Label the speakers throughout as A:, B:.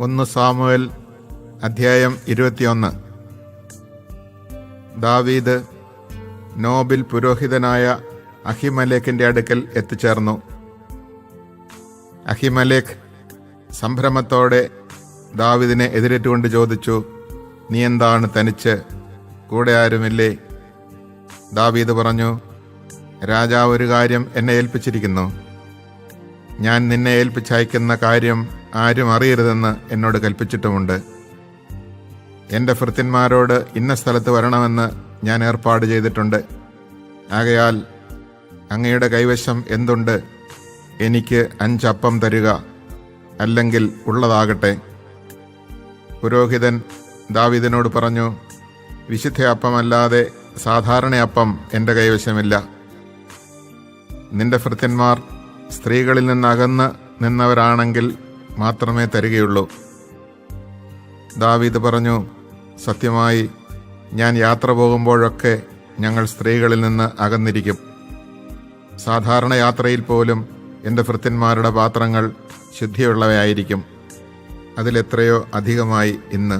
A: 1 Samuel അധ്യായം 21. ദാവീദ് നോബിൽ പുരോഹിതനായ അഹിമലേക്കിൻ്റെ അടുക്കൽ എത്തിച്ചേർന്നു. അഹിമലേക്ക് സംഭ്രമത്തോടെ ദാവീദിനെ എതിരേറ്റുകൊണ്ട് ചോദിച്ചു, നീ എന്താണ് തനിച്ച്? കൂടെ ആരുമില്ലേ? ദാവീദ് പറഞ്ഞു, രാജാവ് ഒരു കാര്യം എന്നെ ഏൽപ്പിച്ചിരിക്കുന്നു. ഞാൻ നിന്നെ ഏൽപ്പിച്ചയക്കുന്ന കാര്യം ആരും അറിയരുതെന്ന് എന്നോട് കൽപ്പിച്ചിട്ടുമുണ്ട്. എൻ്റെ ഭൃത്യന്മാരോട് ഇന്ന സ്ഥലത്ത് വരണമെന്ന് ഞാൻ ഏർപ്പാട് ചെയ്തിട്ടുണ്ട്. ആകയാൽ അങ്ങയുടെ കൈവശം എന്തുണ്ട്? എനിക്ക് 5 അപ്പം തരിക, അല്ലെങ്കിൽ ഉള്ളതാകട്ടെ. പുരോഹിതൻ ദാവീദിനോട് പറഞ്ഞു, വിശുദ്ധ അപ്പമല്ലാതെ സാധാരണ അപ്പം എൻ്റെ കൈവശമില്ല. നിന്റെ ഭൃത്യന്മാർ സ്ത്രീകളിൽ നിന്നകന്ന് നിന്നവരാണെങ്കിൽ മാത്രമേ തരികയുള്ളൂ. ദാവീദ് പറഞ്ഞു, സത്യമായി ഞാൻ യാത്ര പോകുമ്പോഴൊക്കെ ഞങ്ങൾ സ്ത്രീകളിൽ നിന്ന് അകന്നിരിക്കും. സാധാരണ യാത്രയിൽ പോലും എൻ്റെ ഭൃത്യന്മാരുടെ പാത്രങ്ങൾ ശുദ്ധിയുള്ളവയായിരിക്കും. അതിലെത്രയോ അധികമായി ഇന്ന്.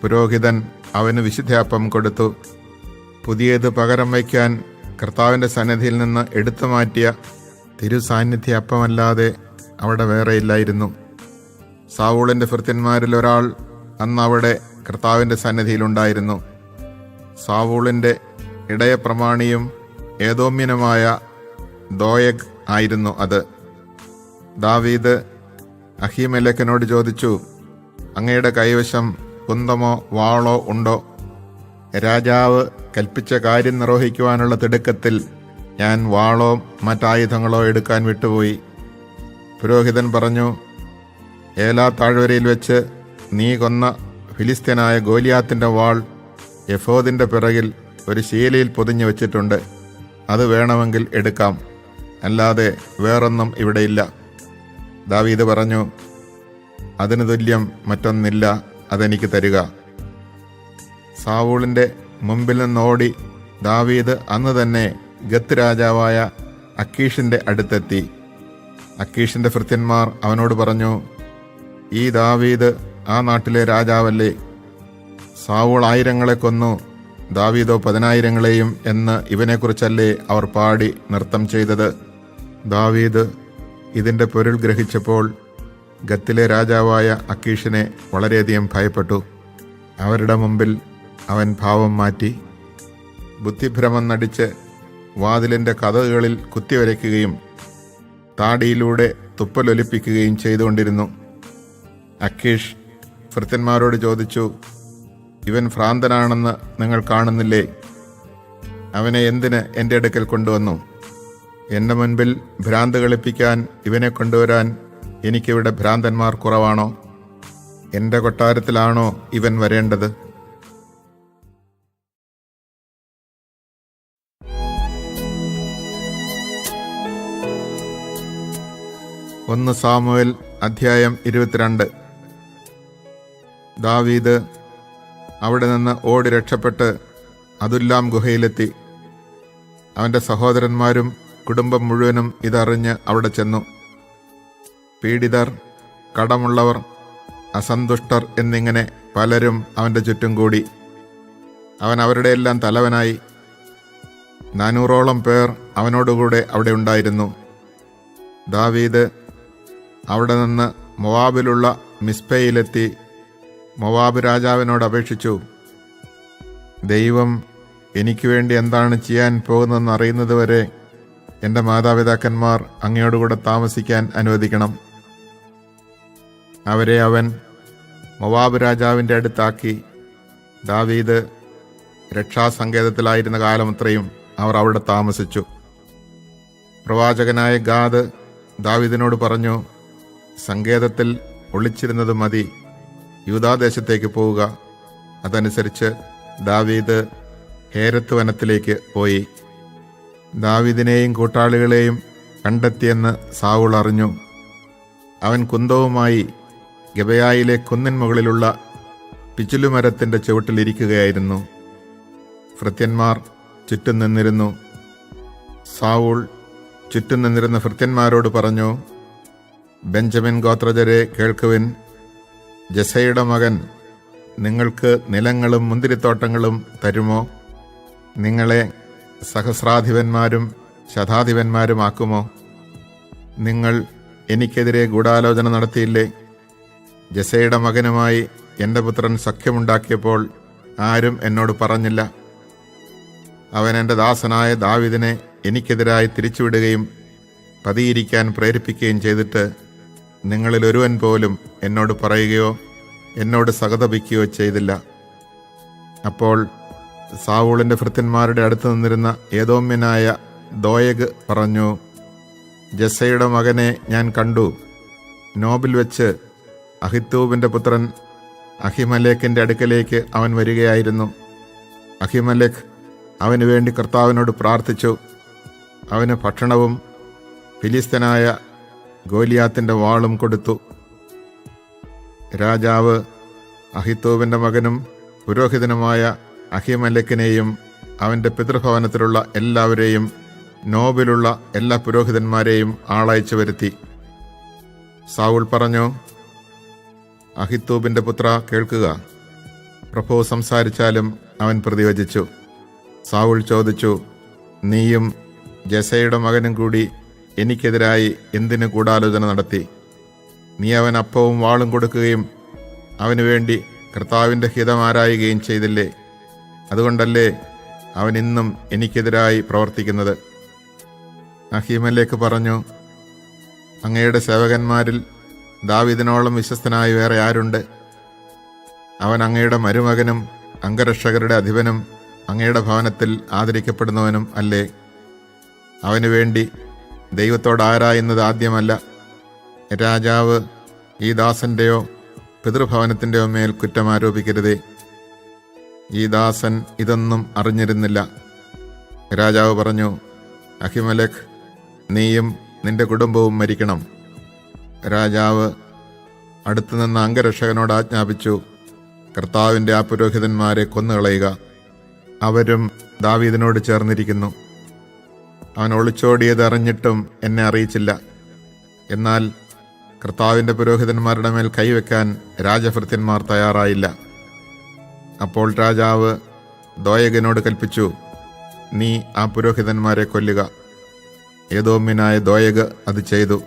A: പുരോഹിതൻ അവന് വിശുദ്ധാപ്പം കൊടുത്തു. പുതിയത് പകരം വയ്ക്കാൻ കർത്താവിൻ്റെ സന്നിധിയിൽ നിന്ന് എടുത്തു മാറ്റിയ തിരുസാന്നിധ്യ അപ്പമല്ലാതെ അവിടെ വേറെയില്ലായിരുന്നു. സാവൂളിൻ്റെ ഭൃത്യന്മാരിൽ ഒരാൾ അന്ന് അവിടെ കർത്താവിൻ്റെ സന്നിധിയിലുണ്ടായിരുന്നു. സാവൂളിൻ്റെ ഇടയപ്രമാണിയും ഏദോമ്യനുമായ ദോയഗ് ആയിരുന്നു അത്. ദാവീദ് അഹീമേലെക്കിനോട് ചോദിച്ചു, അങ്ങയുടെ കൈവശം കുന്തമോ വാളോ ഉണ്ടോ? രാജാവ് കൽപ്പിച്ച കാര്യം നിർവഹിക്കുവാനുള്ള തിടുക്കത്തിൽ ഞാൻ വാളോ മറ്റായുധങ്ങളോ എടുക്കാൻ വിട്ടുപോയി. പുരോഹിതൻ പറഞ്ഞു, ഏലാ താഴ്വരയിൽ വെച്ച് നീ കൊന്ന ഫിലിസ്ത്യനായ ഗോലിയാത്തിൻ്റെ വാൾ എഫോദിൻ്റെ പിറകിൽ ഒരു ശീലയിൽ പൊതിഞ്ഞു വച്ചിട്ടുണ്ട്. അത് വേണമെങ്കിൽ എടുക്കാം, അല്ലാതെ വേറൊന്നും ഇവിടെയില്ല. ദാവീദ് പറഞ്ഞു, അതിന് തുല്യം മറ്റൊന്നില്ല, അതെനിക്ക് തരിക. സാവൂളിൻ്റെ മുമ്പിൽ നിന്നോടി ദാവീദ് അന്ന് തന്നെ ഗത്ത് രാജാവായ അക്കീഷിൻ്റെ അടുത്തെത്തി. അക്കീഷിൻ്റെ ഭൃത്യന്മാർ അവനോട് പറഞ്ഞു, ഈ ദാവീദ് ആ നാട്ടിലെ രാജാവല്ലേ? സാവൂൾ 1000 കൊന്നു, ദാവീദോ 10,000 എന്ന് ഇവനെക്കുറിച്ചല്ലേ അവർ പാടി നൃത്തം ചെയ്തത്? ദാവീദ് ഇതിൻ്റെ പൊരുൾ ഗ്രഹിച്ചപ്പോൾ ഗത്തിലെ രാജാവായ അക്കീഷിനെ വളരെയധികം ഭയപ്പെട്ടു. അവരുടെ മുമ്പിൽ അവൻ ഭാവം മാറ്റി ബുദ്ധിഭ്രമം നടിച്ച് വാതിലിൻ്റെ കതകുകളിൽ കുത്തിവരയ്ക്കുകയും താടിയിലൂടെ തുപ്പലൊലിപ്പിക്കുകയും ചെയ്തുകൊണ്ടിരുന്നു. അക്കീഷ് ഭൃത്യന്മാരോട് ചോദിച്ചു, ഇവൻ ഭ്രാന്തനാണെന്ന് നിങ്ങൾ കാണുന്നില്ലേ? അവനെ എന്തിന് എൻ്റെ അടുക്കൽ കൊണ്ടുവന്നു? എൻ്റെ മുൻപിൽ ഭ്രാന്ത് കളിപ്പിക്കാൻ ഇവനെ കൊണ്ടുവരാൻ എനിക്കിവിടെ ഭ്രാന്തന്മാർ കുറവാണോ? എൻ്റെ കൊട്ടാരത്തിലാണോ ഇവൻ വരേണ്ടത്? ഒന്ന് സാമുവേൽ അധ്യായം 22. ദാവീദ് അവിടെ നിന്ന് ഓടി രക്ഷപ്പെട്ട് അതുല്ലാം ഗുഹയിലെത്തി. അവൻ്റെ സഹോദരന്മാരും കുടുംബം മുഴുവനും ഇതറിഞ്ഞ് അവിടെ ചെന്നു. പീഡിതർ, കടമുള്ളവർ, അസന്തുഷ്ടർ എന്നിങ്ങനെ പലരും അവൻ്റെ ചുറ്റും കൂടി. അവൻ അവരുടെ എല്ലാം തലവനായി. 400ഓളം പേർ അവനോടുകൂടെ അവിടെ ഉണ്ടായിരുന്നു. ദാവീദ് അവിടെ നിന്ന് മോവാബിലുള്ള മിസ്പയിലെത്തി മോവാബ് രാജാവിനോട് അപേക്ഷിച്ചു, ദൈവം എനിക്ക് വേണ്ടി എന്താണ് ചെയ്യാൻ പോകുന്നതെന്ന് അറിയുന്നതുവരെ എൻ്റെ മാതാപിതാക്കന്മാർ അങ്ങയോടുകൂടെ താമസിക്കാൻ അനുവദിക്കണം. അവരെ അവൻ മോവാബ് രാജാവിൻ്റെ അടുത്താക്കി. ദാവീദ് രക്ഷാസങ്കേതത്തിലായിരുന്ന കാലമത്രയും അവർ അവിടെ താമസിച്ചു. പ്രവാചകനായ ഗാദ് ദാവീദിനോട് പറഞ്ഞു, സങ്കേതത്തിൽ ഒളിച്ചിരുന്നത് മതി, യൂദാദേശത്തേക്ക് പോവുക. അതനുസരിച്ച് ദാവീദ് ഹേരത്ത് വനത്തിലേക്ക് പോയി. ദാവീദിനെയും കൂട്ടാളികളെയും കണ്ടെത്തിയെന്ന് സാവൂൾ അറിഞ്ഞു. അവൻ കുന്തവുമായി ഗബയായിലെ കുന്നിൻ മുകളിലുള്ള പിച്ചിലുമരത്തിൻ്റെ ചുവട്ടിലിരിക്കുകയായിരുന്നു. ഭൃത്യന്മാർ ചുറ്റും നിന്നിരുന്നു. സാവൂൾ ചുറ്റും നിന്നിരുന്ന ഭൃത്യന്മാരോട് പറഞ്ഞു, ബെഞ്ചമിൻ ഗോത്രജരെ കേൾക്കുവിൻ. ജസയുടെ മകൻ നിങ്ങൾക്ക് നിലങ്ങളും മുന്തിരിത്തോട്ടങ്ങളും തരുമോ? നിങ്ങളെ സഹസ്രാധിപന്മാരും ശതാധിപന്മാരുമാക്കുമോ? നിങ്ങൾ എനിക്കെതിരെ ഗൂഢാലോചന നടത്തിയില്ലേ? ജസയുടെ മകനുമായി എൻ്റെ പുത്രൻ സഖ്യമുണ്ടാക്കിയപ്പോൾ ആരും എന്നോട് പറഞ്ഞില്ല. അവൻ എൻ്റെ ദാസനായ ദാവീദിനെ എനിക്കെതിരായി തിരിച്ചുവിടുകയും പതിയിരിക്കാൻ പ്രേരിപ്പിക്കുകയും ചെയ്തിട്ട് നിങ്ങളിൽ ഒരുവൻ പോലും എന്നോട് പറയുകയോ എന്നോട് സഹതപിക്കുകയോ ചെയ്തില്ല. അപ്പോൾ സാവൂളിൻ്റെ ഭൃത്യന്മാരുടെ അടുത്ത് നിന്നിരുന്ന ഏദോമ്യനായ ദോയഗ് പറഞ്ഞു, ജസയുടെ മകനെ ഞാൻ കണ്ടു. നോബിൽ വെച്ച് അഹിത്തൂബിൻ്റെ പുത്രൻ അഹിമലേക്കിൻ്റെ അടുക്കലേക്ക് അവൻ വരികയായിരുന്നു. അഹിമലേഖ് അവന് വേണ്ടി കർത്താവിനോട് പ്രാർത്ഥിച്ചു. അവന് ഭക്ഷണവും ഫിലിസ്തനായ ഗോലിയാത്തിൻ്റെ വാളും കൊടുത്തു. രാജാവ് അഹിത്തൂബിൻ്റെ മകനും പുരോഹിതനുമായ അഹിമലേക്കിനെയും അവൻ്റെ പിതൃഭവനത്തിലുള്ള എല്ലാവരെയും നോബിലുള്ള എല്ലാ പുരോഹിതന്മാരെയും ആളയച്ചു വരുത്തി. സാവൂൾ പറഞ്ഞു, അഹിത്തൂബിൻ്റെ പുത്ര കേൾക്കുക. പ്രഭു സംസാരിച്ചാലും അവൻ പ്രതിവചിച്ചു. സാവൂൾ ചോദിച്ചു, നീയും ജസയുടെ മകനും കൂടി എനിക്കെതിരായി എന്തിന് ഗൂഢാലോചന നടത്തി? നീ അവൻ അപ്പവും വാളും കൊടുക്കുകയും അവന് വേണ്ടി കർത്താവിൻ്റെ ഹിതമാരായുകയും ചെയ്തില്ലേ? അതുകൊണ്ടല്ലേ അവൻ ഇന്നും എനിക്കെതിരായി പ്രവർത്തിക്കുന്നത്? അഹീമലേക്ക് പറഞ്ഞു, അങ്ങയുടെ സേവകന്മാരിൽ ദാവീദിനോളം വിശ്വസ്തനായി വേറെ ആരുണ്ട്? അവൻ അങ്ങയുടെ മരുമകനും അംഗരക്ഷകരുടെ അധിപനും അങ്ങയുടെ ഭവനത്തിൽ ആദരിക്കപ്പെടുന്നവനും അല്ലേ? അവന് വേണ്ടി ദൈവത്തോട് ആരായുന്നത് ആദ്യമല്ല. രാജാവ് ഈ ദാസന്റെയോ പിതൃഭവനത്തിൻ്റെയോ മേൽ കുറ്റം ആരോപിക്കരുതേ. ഈ ദാസൻ ഇതൊന്നും അറിഞ്ഞിരുന്നില്ല. രാജാവ് പറഞ്ഞു, അഹിമലേഖ്, നീയും നിന്റെ കുടുംബവും മരിക്കണം. രാജാവ് അടുത്തുനിന്ന അംഗരക്ഷകനോട് ആജ്ഞാപിച്ചു, കർത്താവിൻ്റെ ആ പുരോഹിതന്മാരെ കൊന്നുകളയുക. അവരും ദാവീദിനോട് ചേർന്നിരിക്കുന്നു. അവൻ ഒളിച്ചോടിയത് അറിഞ്ഞിട്ടും എന്നെ അറിയിച്ചില്ല. എന്നാൽ കർത്താവിൻ്റെ പുരോഹിതന്മാരുടെ മേൽ കൈവയ്ക്കാൻ രാജഭൃത്യന്മാർ തയ്യാറായില്ല. അപ്പോൾ രാജാവ് ദോയഗനോട് കൽപ്പിച്ചു, നീ ആ പുരോഹിതന്മാരെ കൊല്ലുക. ഏദോമ്യനായ ദോയഗ് അത് ചെയ്തു.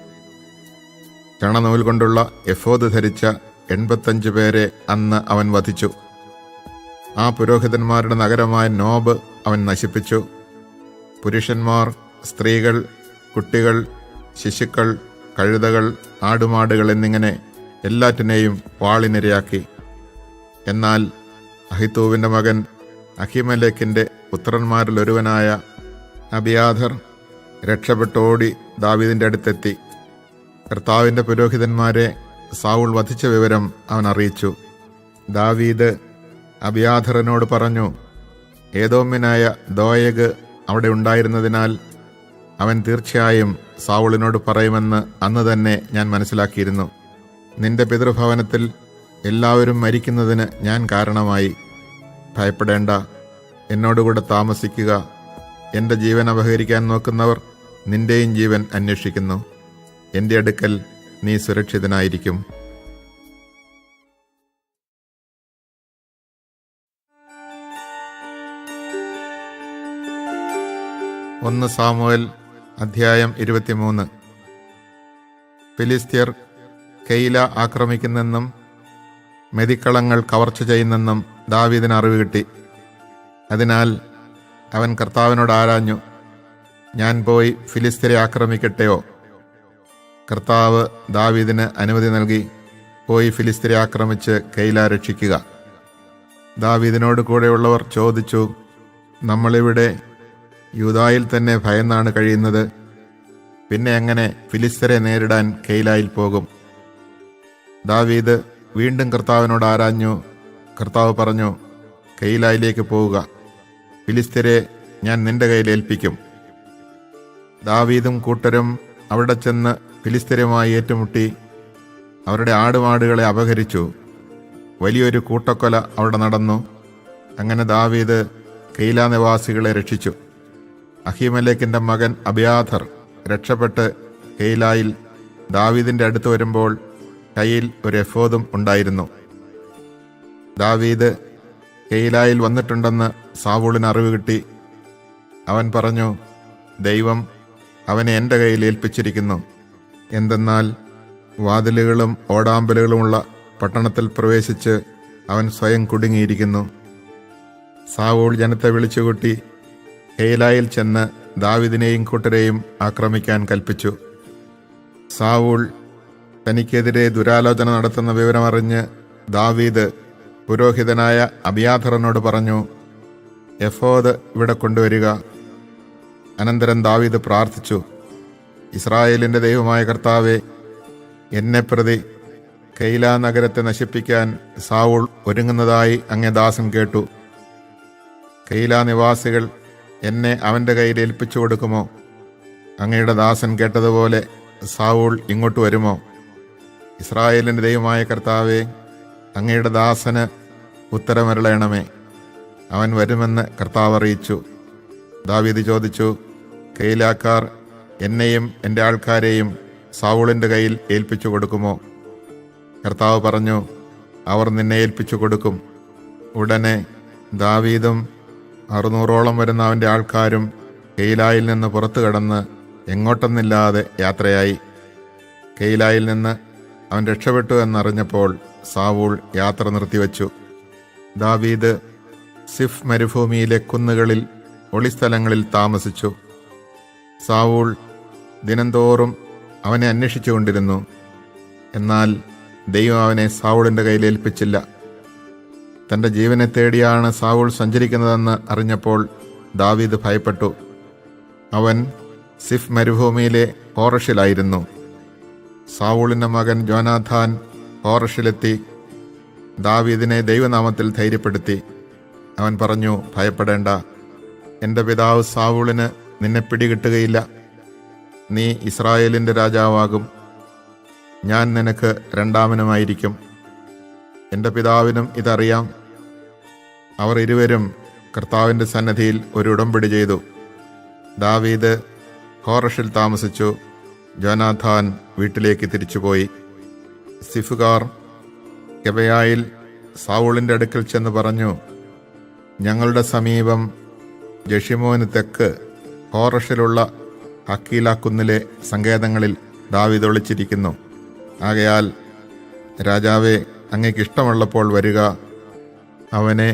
A: ചണനൂൽ കൊണ്ടുള്ള എഫോദ് ധരിച്ച 85 പേരെ അന്ന് അവൻ വധിച്ചു. ആ പുരോഹിതന്മാരുടെ നഗരമായ നോബ് അവൻ നശിപ്പിച്ചു. പുരുഷന്മാർ, സ്ത്രീകൾ, കുട്ടികൾ, ശിശുക്കൾ, കഴുതകൾ, ആടുമാടുകൾ എന്നിങ്ങനെ എല്ലാറ്റിനെയും വാളിനിരയാക്കി. എന്നാൽ അഹിത്തൂബിൻ്റെ മകൻ അഹിമലേക്കിൻ്റെ പുത്രന്മാരിൽ ഒരുവനായ അബിയാഥർ രക്ഷപ്പെട്ടോടി ദാവീദിൻ്റെ അടുത്തെത്തി. കർത്താവിൻ്റെ പുരോഹിതന്മാരെ സാവൂൾ വധിച്ച വിവരം അവൻ അറിയിച്ചു. ദാവീദ് അബിയാഥറിനോട് പറഞ്ഞു, ഏദോമ്യനായ ദോയഗ് അവിടെ ഉണ്ടായിരുന്നതിനാൽ അവൻ തീർച്ചയായും സാവൂളിനോട് പറയുമെന്ന് അന്ന് തന്നെ ഞാൻ മനസ്സിലാക്കിയിരുന്നു. നിന്റെ പിതൃഭവനത്തിൽ എല്ലാവരും മരിക്കുന്നതിന് ഞാൻ കാരണമായി. ഭയപ്പെടേണ്ട, എന്നോടുകൂടെ താമസിക്കുക. എൻ്റെ ജീവൻ അപഹരിക്കാൻ നോക്കുന്നവർ നിന്റെയും ജീവൻ അന്വേഷിക്കുന്നു. എൻ്റെ അടുക്കൽ നീ സുരക്ഷിതനായിരിക്കും. ഒന്ന് സാമുവേൽ അധ്യായം 23. ഫിലിസ്ത്യർ കെയില ആക്രമിക്കുന്നെന്നും മെതിക്കളങ്ങൾ കവർച്ച ചെയ്യുന്നെന്നും ദാവീദിന് അറിവ് കിട്ടി. അതിനാൽ അവൻ കർത്താവിനോട് ആരാഞ്ഞു, ഞാൻ പോയി ഫിലിസ്ത്യരെ ആക്രമിക്കട്ടെയോ? കർത്താവ് ദാവീദിന് അനുമതി നൽകി. പോയി ഫിലിസ്ത്യരെ ആക്രമിച്ച് കെയില രക്ഷിക്കുക. ദാവീദിനോട് കൂടെയുള്ളവർ ചോദിച്ചു, നമ്മളിവിടെ യൂദായിൽ തന്നെ ഭയന്നാണ് കഴിയുന്നത്. പിന്നെ എങ്ങനെ ഫിലിസ്ത്യരെ നേരിടാൻ കെയിലായിൽ പോകും? ദാവീദ് വീണ്ടും കർത്താവിനോട് ആരാഞ്ഞു. കർത്താവ് പറഞ്ഞു, കെയിലായിലേക്ക് പോവുക. ഫിലിസ്ത്യരെ ഞാൻ നിന്റെ കയ്യിൽ ഏൽപ്പിക്കും. ദാവീദും കൂട്ടരും അവിടെ ചെന്ന് ഫിലിസ്ത്യരുമായി ഏറ്റുമുട്ടി അവരുടെ ആടുമാടുകളെ അപഹരിച്ചു. വലിയൊരു കൂട്ടക്കൊല അവിടെ നടന്നു. അങ്ങനെ ദാവീദ് കെയില നിവാസികളെ രക്ഷിച്ചു. അഹീമലേക്കിൻ്റെ മകൻ അബിയാഥർ രക്ഷപ്പെട്ട് കെയിലായിൽ ദാവീദിൻ്റെ അടുത്ത് വരുമ്പോൾ കയ്യിൽ ഒരു എഫോദും ഉണ്ടായിരുന്നു. ദാവീദ് കെയിലായിൽ വന്നിട്ടുണ്ടെന്ന് സാവൂളിന് അറിവ് കിട്ടി. അവൻ പറഞ്ഞു, ദൈവം അവനെ എൻ്റെ കയ്യിൽ ഏൽപ്പിച്ചിരിക്കുന്നു. എന്തെന്നാൽ വാതിലുകളും ഓടാമ്പലുകളുമുള്ള പട്ടണത്തിൽ പ്രവേശിച്ച് അവൻ സ്വയം കുടുങ്ങിയിരിക്കുന്നു. സാവൂൾ ജനത്തെ വിളിച്ചുകൂട്ടി കെയിലായിൽ ചെന്ന് ദാവീദിനെയും കൂട്ടരെയും ആക്രമിക്കാൻ കൽപ്പിച്ചു. സാവൂൾ തനിക്കെതിരെ ദുരാലോചന നടത്തുന്ന വിവരമറിഞ്ഞ് ദാവീദ് പുരോഹിതനായ അബിയാഥറിനോട് പറഞ്ഞു, എഫോദ് ഇവിടെ കൊണ്ടുവരിക. അനന്തരം ദാവീദ് പ്രാർത്ഥിച്ചു, ഇസ്രായേലിൻ്റെ ദൈവമായ കർത്താവേ, എന്നെ പ്രതി കെയിലാ നഗരത്തെ നശിപ്പിക്കാൻ സാവൂൾ ഒരുങ്ങുന്നതായി അങ്ങേ ദാസൻ കേട്ടു. കെയിലാ നിവാസികൾ എന്നെ അവൻ്റെ കയ്യിൽ ഏൽപ്പിച്ചു കൊടുക്കുമോ? അങ്ങയുടെ ദാസൻ കേട്ടതുപോലെ സാവൂൾ ഇങ്ങോട്ട് വരുമോ? ഇസ്രായേലിൻ്റെ ദൈവമായ കർത്താവേ, അങ്ങയുടെ ദാസന് ഉത്തരമരുളയണമേ. അവൻ വരുമെന്ന് കർത്താവ് അറിയിച്ചു. ദാവീദ് ചോദിച്ചു, കെയിലാക്കാർ എന്നെയും എൻ്റെ ആൾക്കാരെയും സാവൂളിൻ്റെ കയ്യിൽ ഏൽപ്പിച്ചു കൊടുക്കുമോ? കർത്താവ് പറഞ്ഞു, അവർ നിന്നെ ഏൽപ്പിച്ചു കൊടുക്കും. ഉടനെ ദാവീദും 600ഓളം വരുന്ന അവൻ്റെ ആൾക്കാരും കെയിലായിൽ നിന്ന് പുറത്തു കടന്ന് എങ്ങോട്ടെന്നില്ലാതെ യാത്രയായി. കെയിലായിൽ നിന്ന് അവൻ രക്ഷപ്പെട്ടു എന്നറിഞ്ഞപ്പോൾ സാവൂൾ യാത്ര നിർത്തിവെച്ചു. ദാവീദ് സിഫ് മരുഭൂമിയിലെ കുന്നുകളിൽ ഒളിസ്ഥലങ്ങളിൽ താമസിച്ചു. സാവൂൾ ദിനംതോറും അവനെ അന്വേഷിച്ചുകൊണ്ടിരുന്നു. എന്നാൽ ദൈവം അവനെ സാവൂളിൻ്റെ കയ്യിൽ ഏൽപ്പിച്ചില്ല. തൻ്റെ ജീവനെ തേടിയാണ് സാവൂൾ സഞ്ചരിക്കുന്നതെന്ന് അറിഞ്ഞപ്പോൾ ദാവീദ് ഭയപ്പെട്ടു. അവൻ സിഫ് മരുഭൂമിയിലെ ഹോറഷിലായിരുന്നു. സാവൂളിൻ്റെ മകൻ ജോനാഥാൻ ഹോറഷിലെത്തി ദാവീദിനെ ദൈവനാമത്തിൽ ധൈര്യപ്പെടുത്തി. അവൻ പറഞ്ഞു, ഭയപ്പെടേണ്ട, എൻ്റെ പിതാവ് സാവൂളിന് നിന്നെ പിടികിട്ടുകയില്ല. നീ ഇസ്രായേലിൻ്റെ രാജാവാകും. ഞാൻ നിനക്ക് രണ്ടാമനുമായിരിക്കും. എൻ്റെ പിതാവിനും ഇതറിയാം. അവർ ഇരുവരും കർത്താവിൻ്റെ സന്നിധിയിൽ ഒരു ഉടമ്പടി ചെയ്തു. ദാവീദ് ഹോറഷിൽ താമസിച്ചു. ജോനാഥാൻ വീട്ടിലേക്ക് തിരിച്ചുപോയി. സിഫുകാർ ഗെബയായിൽ സാവൂളിൻ്റെ അടുക്കൽ ചെന്ന് പറഞ്ഞു, ഞങ്ങളുടെ സമീപം ജഷിമോന് തെക്ക് ഹോറഷിലുള്ള ഹക്കീല കുന്നിലെ സങ്കേതങ്ങളിൽ ദാവീദ് ഒളിച്ചിരിക്കുന്നു. ആകയാൽ രാജാവേ, അങ്ങേക്ക് ഇഷ്ടമുള്ളപ്പോൾ വരിക. അവനെ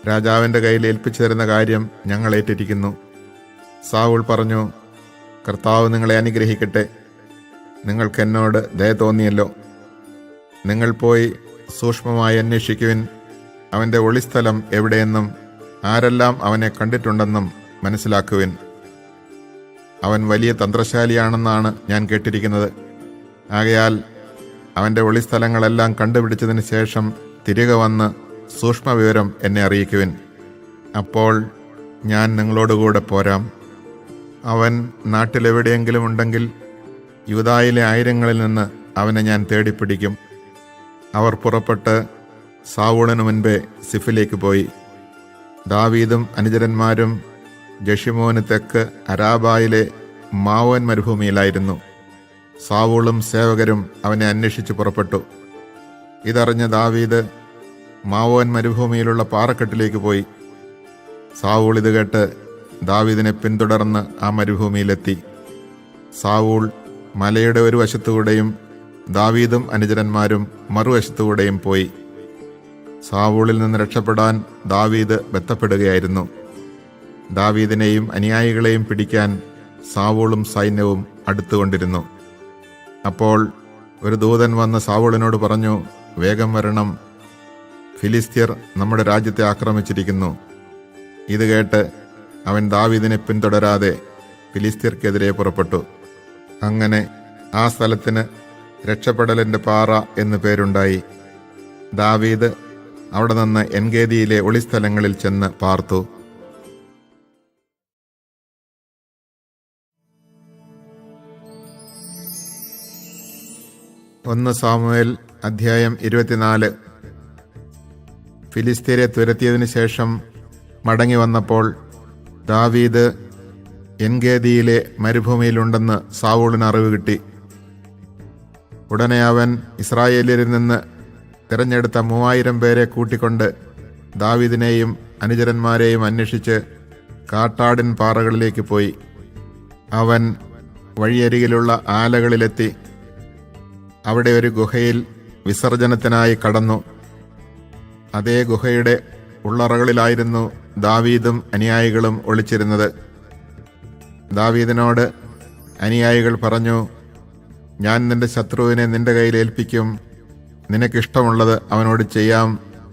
A: രാജാവിൻ്റെ കയ്യിൽ ഏൽപ്പിച്ചു തരുന്ന കാര്യം ഞങ്ങൾ ഏറ്റിരിക്കുന്നു. സാവൂൾ പറഞ്ഞു, കർത്താവ് നിങ്ങളെ അനുഗ്രഹിക്കട്ടെ. നിങ്ങൾക്ക് എന്നോട് ദയ തോന്നിയല്ലോ. നിങ്ങൾ പോയി സൂക്ഷ്മമായി അന്വേഷിക്കുവിൻ. അവൻ്റെ ഒളിസ്ഥലം എവിടെയെന്നും ആരെല്ലാം അവനെ കണ്ടിട്ടുണ്ടെന്നും മനസ്സിലാക്കുവിൻ. അവൻ വലിയ തന്ത്രശാലിയാണെന്നാണ് ഞാൻ കേട്ടിരിക്കുന്നത്. ആകയാൽ അവൻ്റെ ഒളിസ്ഥലങ്ങളെല്ലാം കണ്ടുപിടിച്ചതിന് ശേഷം തിരികെ വന്ന് സൂക്ഷ്മവിവരം എന്നെ അറിയിക്കുവിൻ. അപ്പോൾ ഞാൻ നിങ്ങളോടുകൂടെ പോരാം. അവൻ നാട്ടിലെവിടെയെങ്കിലും ഉണ്ടെങ്കിൽ യൂദായിലെ ആയിരങ്ങളിൽ നിന്ന് അവനെ ഞാൻ തേടിപ്പിടിക്കും. അവർ പുറപ്പെട്ട് സാവൂളിനു മുൻപേ സിഫിലേക്ക് പോയി. ദാവീദും അനുചരന്മാരും ജഷിമോന് തെക്ക് അരാബായിലെ മാവോൻ മരുഭൂമിയിലായിരുന്നു. സാവൂളും സേവകരും അവനെ അന്വേഷിച്ച് പുറപ്പെട്ടു. ഇതറിഞ്ഞ ദാവീദ് മാവോൻ മരുഭൂമിയിലുള്ള പാറക്കെട്ടിലേക്ക് പോയി. സാവൂൾ ഇത് കേട്ട് ദാവീദിനെ പിന്തുടർന്ന് ആ മരുഭൂമിയിലെത്തി. സാവൂൾ മലയുടെ ഒരു വശത്തുകൂടെയും ദാവീദും അനുചരന്മാരും മറുവശത്തുകൂടെയും പോയി. സാവൂളിൽ നിന്ന് രക്ഷപ്പെടാൻ ദാവീദ് ബന്ധപ്പെടുകയായിരുന്നു. ദാവീദിനെയും അനുയായികളെയും പിടിക്കാൻ സാവൂളും സൈന്യവും അടുത്തുകൊണ്ടിരുന്നു. അപ്പോൾ ഒരു ദൂതൻ വന്ന് സാവൂളിനോട് പറഞ്ഞു, വേഗം വരണം, ഫിലിസ്ത്യർ നമ്മുടെ രാജ്യത്തെ ആക്രമിച്ചിരിക്കുന്നു. ഇത് കേട്ട് അവൻ ദാവീദിനെ പിന്തുടരാതെ ഫിലിസ്ത്യർക്കെതിരെ പുറപ്പെട്ടു. അങ്ങനെ ആ സ്ഥലത്തിന് രക്ഷപ്പെടലിൻ്റെ പാറ എന്നു പേരുണ്ടായി. ദാവീദ് അവിടെ നിന്ന് എൻഗേദിയിലെ ഒളിസ്ഥലങ്ങളിൽ ചെന്ന് പാർത്തു. 1 സാമുവേൽ അധ്യായം 24. ഫിലിസ്ത്യരെ തുരത്തിയതിനു ശേഷം മടങ്ങി വന്നപ്പോൾ ദാവീദ് എൻഗേദിയിലെ മരുഭൂമിയിലുണ്ടെന്ന് സാവൂളിന് അറിവ് കിട്ടി. ഉടനെ അവൻ ഇസ്രായേലിൽ നിന്ന് തിരഞ്ഞെടുത്ത 3000 പേരെ കൂട്ടിക്കൊണ്ട് ദാവീദിനെയും അനുചരന്മാരെയും അന്വേഷിച്ച് കാട്ടാടിൻ പാറകളിലേക്ക് പോയി. അവൻ വഴിയരികിലുള്ള ആലകളിലെത്തി അവിടെ ഒരു ഗുഹയിൽ വിസർജനത്തിനായി കടന്നു. അതേ ഗുഹയുടെ ഉള്ളറകളിലായിരുന്നു ദാവീദും അനുയായികളും ഒളിച്ചിരുന്നത്. ദാവീദിനോട് അനുയായികൾ പറഞ്ഞു, ഞാൻ നിന്റെ ശത്രുവിനെ നിന്റെ കയ്യിൽ ഏൽപ്പിക്കും, നിനക്കിഷ്ടമുള്ളത് അവനോട് ചെയ്യാം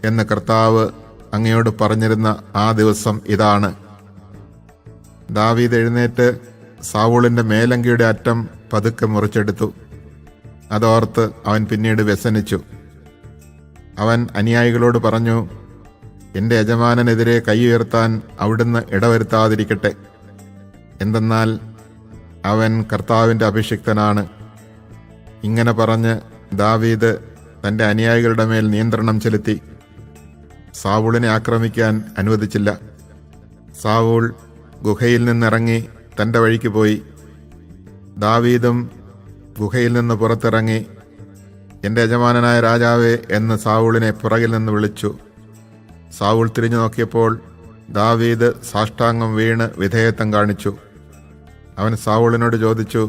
A: എന്ന് കർത്താവ് അങ്ങയോട് പറഞ്ഞിരുന്ന ആ ദിവസം ഇതാണ്. ദാവീദ് എഴുന്നേറ്റ് സാവൂളിന്റെ മേലങ്കിയുടെ അറ്റം പതുക്കെ മുറിച്ചെടുത്തു. അതോർത്ത് അവൻ പിന്നീട് വ്യസനിച്ചു. അവൻ അനുയായികളോട് പറഞ്ഞു, എൻ്റെ യജമാനനെതിരെ കൈ ഉയർത്താൻ അവിടുന്ന് ഇടവരുത്താതിരിക്കട്ടെ. എന്തെന്നാൽ അവൻ കർത്താവിൻ്റെ അഭിഷിക്തനാണ്. ഇങ്ങനെ പറഞ്ഞ് ദാവീദ് തൻ്റെ അനുയായികളുടെ മേൽ നിയന്ത്രണം ചെലുത്തി. സാവൂളിനെ ആക്രമിക്കാൻ അനുവദിച്ചില്ല. സാവൂൾ ഗുഹയിൽ നിന്നിറങ്ങി തൻ്റെ വഴിക്ക് പോയി. ദാവീദും ഗുഹയിൽ നിന്ന് പുറത്തിറങ്ങി, എൻ്റെ യജമാനനായ രാജാവേ എന്ന് സാവൂളിനെ പുറകിൽ നിന്ന് വിളിച്ചു. സാവൂൾ തിരിഞ്ഞു നോക്കിയപ്പോൾ ദാവീദ് സാഷ്ടാംഗം വീണ് വിധേയത്വം കാണിച്ചു. അവൻ സാവൂളിനോട് ചോദിച്ചു,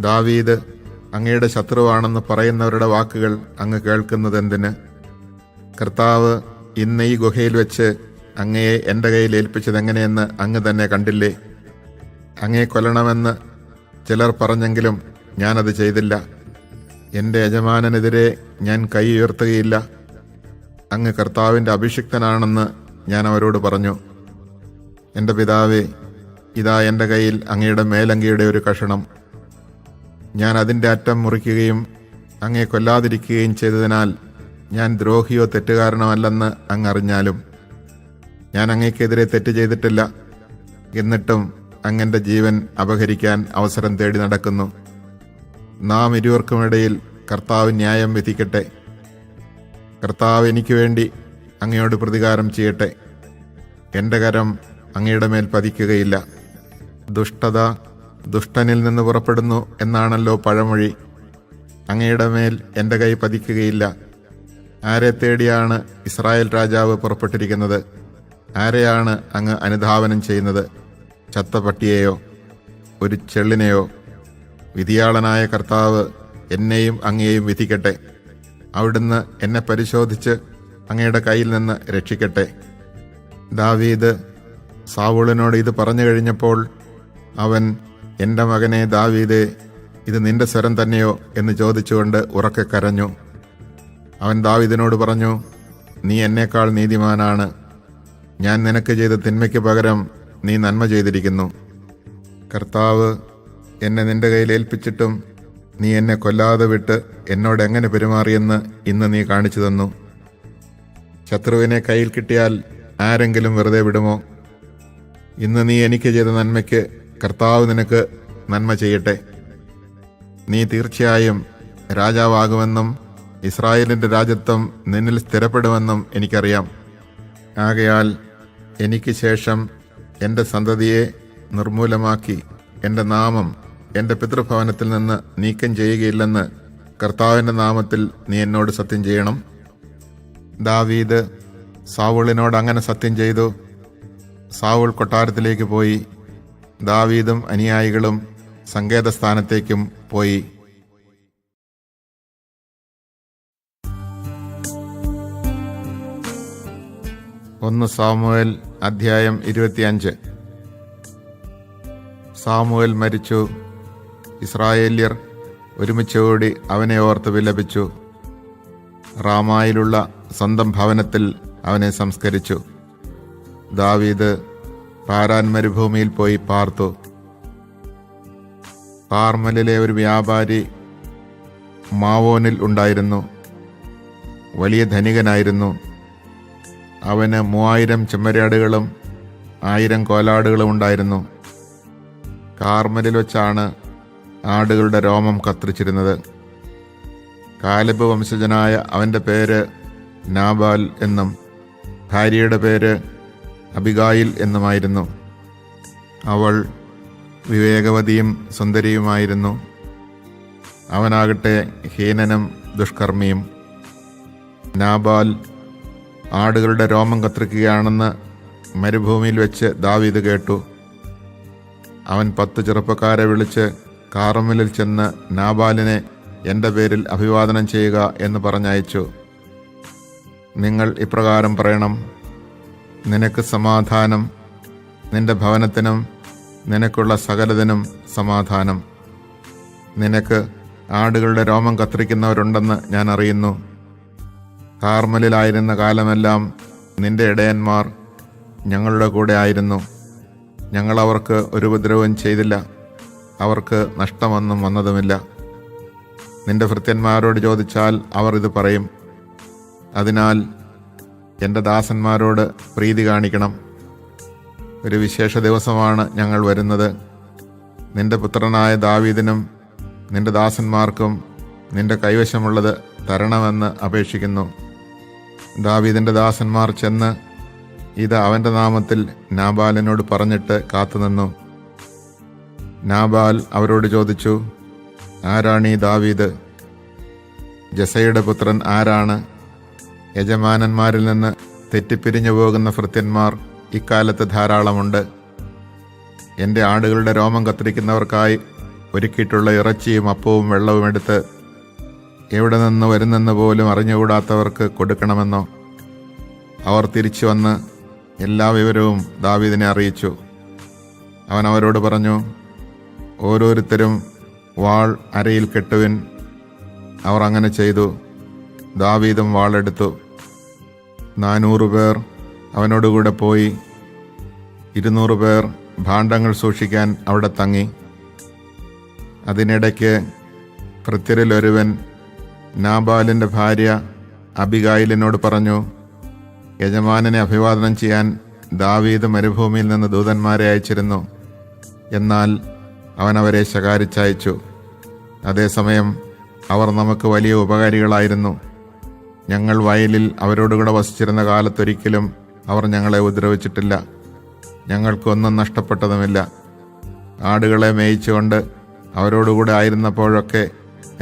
A: ദാവീദ്, അങ്ങയുടെ ശത്രുവാണെന്ന് പറയുന്നവരുടെ വാക്കുകൾ അങ്ങ് കേൾക്കുന്നത് എന്തിന്? കർത്താവ് ഇന്ന് ഈ ഗുഹയിൽ വെച്ച് അങ്ങയെ എൻ്റെ കയ്യിൽ ഏൽപ്പിച്ചതെങ്ങനെയെന്ന് അങ്ങ് തന്നെ കണ്ടില്ലേ? അങ്ങയെ കൊല്ലണമെന്ന് ചിലർ പറഞ്ഞെങ്കിലും ഞാനത് ചെയ്തില്ല. എൻ്റെ യജമാനനെതിരെ ഞാൻ കൈ ഉയർത്തുകയില്ല. അങ്ങ് കർത്താവിൻ്റെ അഭിഷിക്തനാണെന്ന് ഞാൻ അവരോട് പറഞ്ഞു. എൻ്റെ പിതാവേ, ഇതാ എൻ്റെ കയ്യിൽ അങ്ങയുടെ മേലങ്കിയുടെ ഒരു കഷണം. ഞാൻ അതിൻ്റെ അറ്റം മുറിക്കുകയും അങ്ങയെ കൊല്ലാതിരിക്കുകയും ചെയ്തതിനാൽ ഞാൻ ദ്രോഹിയോ തെറ്റുകാരനോ അല്ലെന്ന് അങ്ങ് അറിഞ്ഞാലും ഞാൻ അങ്ങയ്ക്കെതിരെ തെറ്റ് ചെയ്തിട്ടില്ല. എന്നിട്ടും അങ്ങൻ്റെ ജീവൻ അപഹരിക്കാൻ അവസരം തേടി നടക്കുന്നു. നാം ഇരുവർക്കുമിടയിൽ കർത്താവ് ന്യായം വിധിക്കട്ടെ. കർത്താവ് എനിക്ക് വേണ്ടി അങ്ങയോട് പ്രതികാരം ചെയ്യട്ടെ. എൻ്റെ കരം അങ്ങയുടെ മേൽ പതിക്കുകയില്ല. ദുഷ്ടത ദുഷ്ടനിൽ നിന്ന് പുറപ്പെടുന്നു എന്നാണല്ലോ പഴമൊഴി. അങ്ങയുടെ മേൽ എൻ്റെ കൈ പതിക്കുകയില്ല. ആരെ തേടിയാണ് ഇസ്രായേൽ രാജാവ് പുറപ്പെട്ടിരിക്കുന്നത്? ആരെയാണ് അങ്ങ് അനുധാവനം ചെയ്യുന്നത്? ചത്ത പട്ടിയെയോ ഒരു ചെള്ളിനെയോ? വിധിയാളനായ കർത്താവ് എന്നെയും അങ്ങയെയും വിധിക്കട്ടെ. അവിടുന്ന് എന്നെ പരിശോധിച്ച് അങ്ങയുടെ കയ്യിൽ നിന്ന് രക്ഷിക്കട്ടെ. ദാവീദ് സാവൂളിനോട് ഇത് പറഞ്ഞു കഴിഞ്ഞപ്പോൾ അവൻ, എൻ്റെ മകനെ ദാവീദേ, ഇത് നിന്റെ സ്വരം തന്നെയോ എന്ന് ചോദിച്ചുകൊണ്ട് ഉറക്കെ കരഞ്ഞു. അവൻ ദാവീദിനോട് പറഞ്ഞു, നീ എന്നേക്കാൾ നീതിമാനാണ്. ഞാൻ നിനക്ക് ചെയ്ത തിന്മയ്ക്ക് പകരം നീ നന്മ ചെയ്തിരിക്കുന്നു. കർത്താവ് എന്നെ നിന്റെ കയ്യിൽ ഏൽപ്പിച്ചിട്ടും നീ എന്നെ കൊല്ലാതെ വിട്ട് എന്നോട് എങ്ങനെ പെരുമാറിയെന്ന് ഇന്ന് നീ കാണിച്ചു തന്നു. ശത്രുവിനെ കയ്യിൽ കിട്ടിയാൽ ആരെങ്കിലും വെറുതെ വിടുമോ? ഇന്ന് നീ എനിക്ക് ചെയ്ത നന്മയ്ക്ക് കർത്താവ് നിനക്ക് നന്മ ചെയ്യട്ടെ. നീ തീർച്ചയായും രാജാവാകുമെന്നും ഇസ്രായേലിൻ്റെ രാജത്വം നിന്നിൽ സ്ഥിരപ്പെടുമെന്നും എനിക്കറിയാം. ആകയാൽ എനിക്ക് ശേഷം എൻ്റെ സന്തതിയെ നിർമൂലമാക്കി എൻ്റെ നാമം എൻ്റെ പിതൃഭവനത്തിൽ നിന്ന് നീക്കം ചെയ്യുകയില്ലെന്ന് കർത്താവിൻ്റെ നാമത്തിൽ നീ എന്നോട് സത്യം ചെയ്യണം. ദാവീദ് സാവൂളിനോട് അങ്ങനെ സത്യം ചെയ്തു. സാവൂൾ കൊട്ടാരത്തിലേക്ക് പോയി. ദാവീദും അനുയായികളും സങ്കേതസ്ഥാനത്തേക്കും പോയി. 1 സാമുവേൽ അധ്യായം 25. സാമുവേൽ മരിച്ചു. ഇസ്രായേല്യർ ഒരുമിച്ചുകൂടി അവനെ ഓർത്ത് വിലപിച്ചു. റാമായിലുള്ള സ്വന്തം ഭവനത്തിൽ അവനെ സംസ്കരിച്ചു. ദാവീദ് പാരാൻ മരുഭൂമിയിൽ പോയി പാർത്തു. കാർമലിലെ ഒരു വ്യാപാരി മാവോനിൽ ഉണ്ടായിരുന്നു. വലിയ ധനികനായിരുന്നു. അവന് 3000 ചെമ്മരിയാടുകളും 1000 കോലാടുകളും ഉണ്ടായിരുന്നു. കാർമലിൽ വെച്ചാണ് ആടുകളുടെ രോമം കത്തിരിച്ചിരുന്നത്. കാലബ് വംശജനായ അവൻ്റെ പേര് നാബാൽ എന്നും ഭാര്യയുടെ പേര് അബിഗായിൽ എന്നുമായിരുന്നു. അവൾ വിവേകവതിയും സുന്ദരിയുമായിരുന്നു. അവനാകട്ടെ ഹീനനും ദുഷ്കർമ്മിയും. നാബാൽ ആടുകളുടെ രോമം കത്രിക്കുകയാണെന്ന് മരുഭൂമിയിൽ വെച്ച് ദാവീദ് കേട്ടു. അവൻ 10 ചെറുപ്പക്കാരെ വിളിച്ച് കാർമെലിൽ ചെന്ന് നാബാലിനെ എൻ്റെ പേരിൽ അഭിവാദനം ചെയ്യുക എന്ന് പറഞ്ഞയച്ചു. നിങ്ങൾ ഇപ്രകാരം പറയണം: നിനക്ക് സമാധാനം, നിന്റെ ഭവനത്തിനും നിനക്കുള്ള സകലതിനും സമാധാനം. നിനക്ക് ആടുകളുടെ രോമം കത്രിക്കുന്നവരുണ്ടെന്ന് ഞാൻ അറിയുന്നു. കാർമലിലായിരുന്ന കാലമെല്ലാം നിന്റെ ഇടയന്മാർ ഞങ്ങളുടെ കൂടെ ആയിരുന്നു. ഞങ്ങൾ അവർക്ക് ഒരു ഉപദ്രവവും ചെയ്തില്ല, അവർക്ക് നഷ്ടമൊന്നും വന്നതുമില്ല. നിന്റെ ഭൃത്യന്മാരോട് ചോദിച്ചാൽ അവർ ഇത് പറയും. അതിനാൽ എൻ്റെ ദാസന്മാരോട് പ്രീതി കാണിക്കണം. ഒരു വിശേഷ ദിവസമാണ് ഞങ്ങൾ വരുന്നത്. നിന്റെ പുത്രനായ ദാവീദിനും നിന്റെ ദാസന്മാർക്കും നിന്റെ കൈവശമുള്ളത് തരണമെന്ന് അപേക്ഷിക്കുന്നു. ദാവീദിൻ്റെ ദാസന്മാർ ചെന്ന് ഇത് അവൻ്റെ നാമത്തിൽ നാബാലിനോട് പറഞ്ഞിട്ട് കാത്തുനിന്നു. നാബാൽ അവരോട് ചോദിച്ചു: ആരാണീ ദാവീദ്? ജസയുടെ പുത്രൻ ആരാണ്? യജമാനന്മാരിൽ നിന്ന് തെറ്റിപ്പിരിഞ്ഞു പോകുന്ന ഭൃത്യന്മാർ ഇക്കാലത്ത് ധാരാളമുണ്ട്. എൻ്റെ ആടുകളുടെ രോമം കത്തിരിക്കുന്നവർക്കായി ഒരുക്കിയിട്ടുള്ള ഇറച്ചിയും അപ്പവും വെള്ളവും എടുത്ത് എവിടെ നിന്ന് വരുന്നെന്ന് പോലും അറിഞ്ഞുകൂടാത്തവർക്ക് കൊടുക്കണമെന്നോ? അവർ തിരിച്ചു വന്ന് എല്ലാ വിവരവും ദാവീദിനെ അറിയിച്ചു. അവൻ അവരോട് പറഞ്ഞു: ഓരോരുത്തരും വാൾ അരയിൽ കെട്ടുവിൻ. അവർ അങ്ങനെ ചെയ്തു. ദാവീദും വാളെടുത്തു. 400 പേർ അവനോടുകൂടെ പോയി. 200 പേർ ഭാണ്ഡങ്ങൾ സൂക്ഷിക്കാൻ അവിടെ തങ്ങി. അതിനിടയ്ക്ക് ഭൃത്യരിലൊരുവൻ നാബാലിൻ്റെ ഭാര്യ അബിഗായിലിനോട് പറഞ്ഞു: യജമാനനെ അഭിവാദനം ചെയ്യാൻ ദാവീദ് മരുഭൂമിയിൽ നിന്ന് ദൂതന്മാരെ അയച്ചിരുന്നു. എന്നാൽ അവൻ അവരെ ശകാരിച്ചയച്ചു. അതേസമയം അവർ നമുക്ക് വലിയ ഉപകാരികളായിരുന്നു. ഞങ്ങൾ വയലിൽ അവരോടുകൂടെ വസിച്ചിരുന്ന കാലത്തൊരിക്കലും അവർ ഞങ്ങളെ ഉപദ്രവിച്ചിട്ടില്ല. ഞങ്ങൾക്കൊന്നും നഷ്ടപ്പെട്ടതുമില്ല. ആടുകളെ മേയിച്ചുകൊണ്ട് അവരോടുകൂടെ ആയിരുന്നപ്പോഴൊക്കെ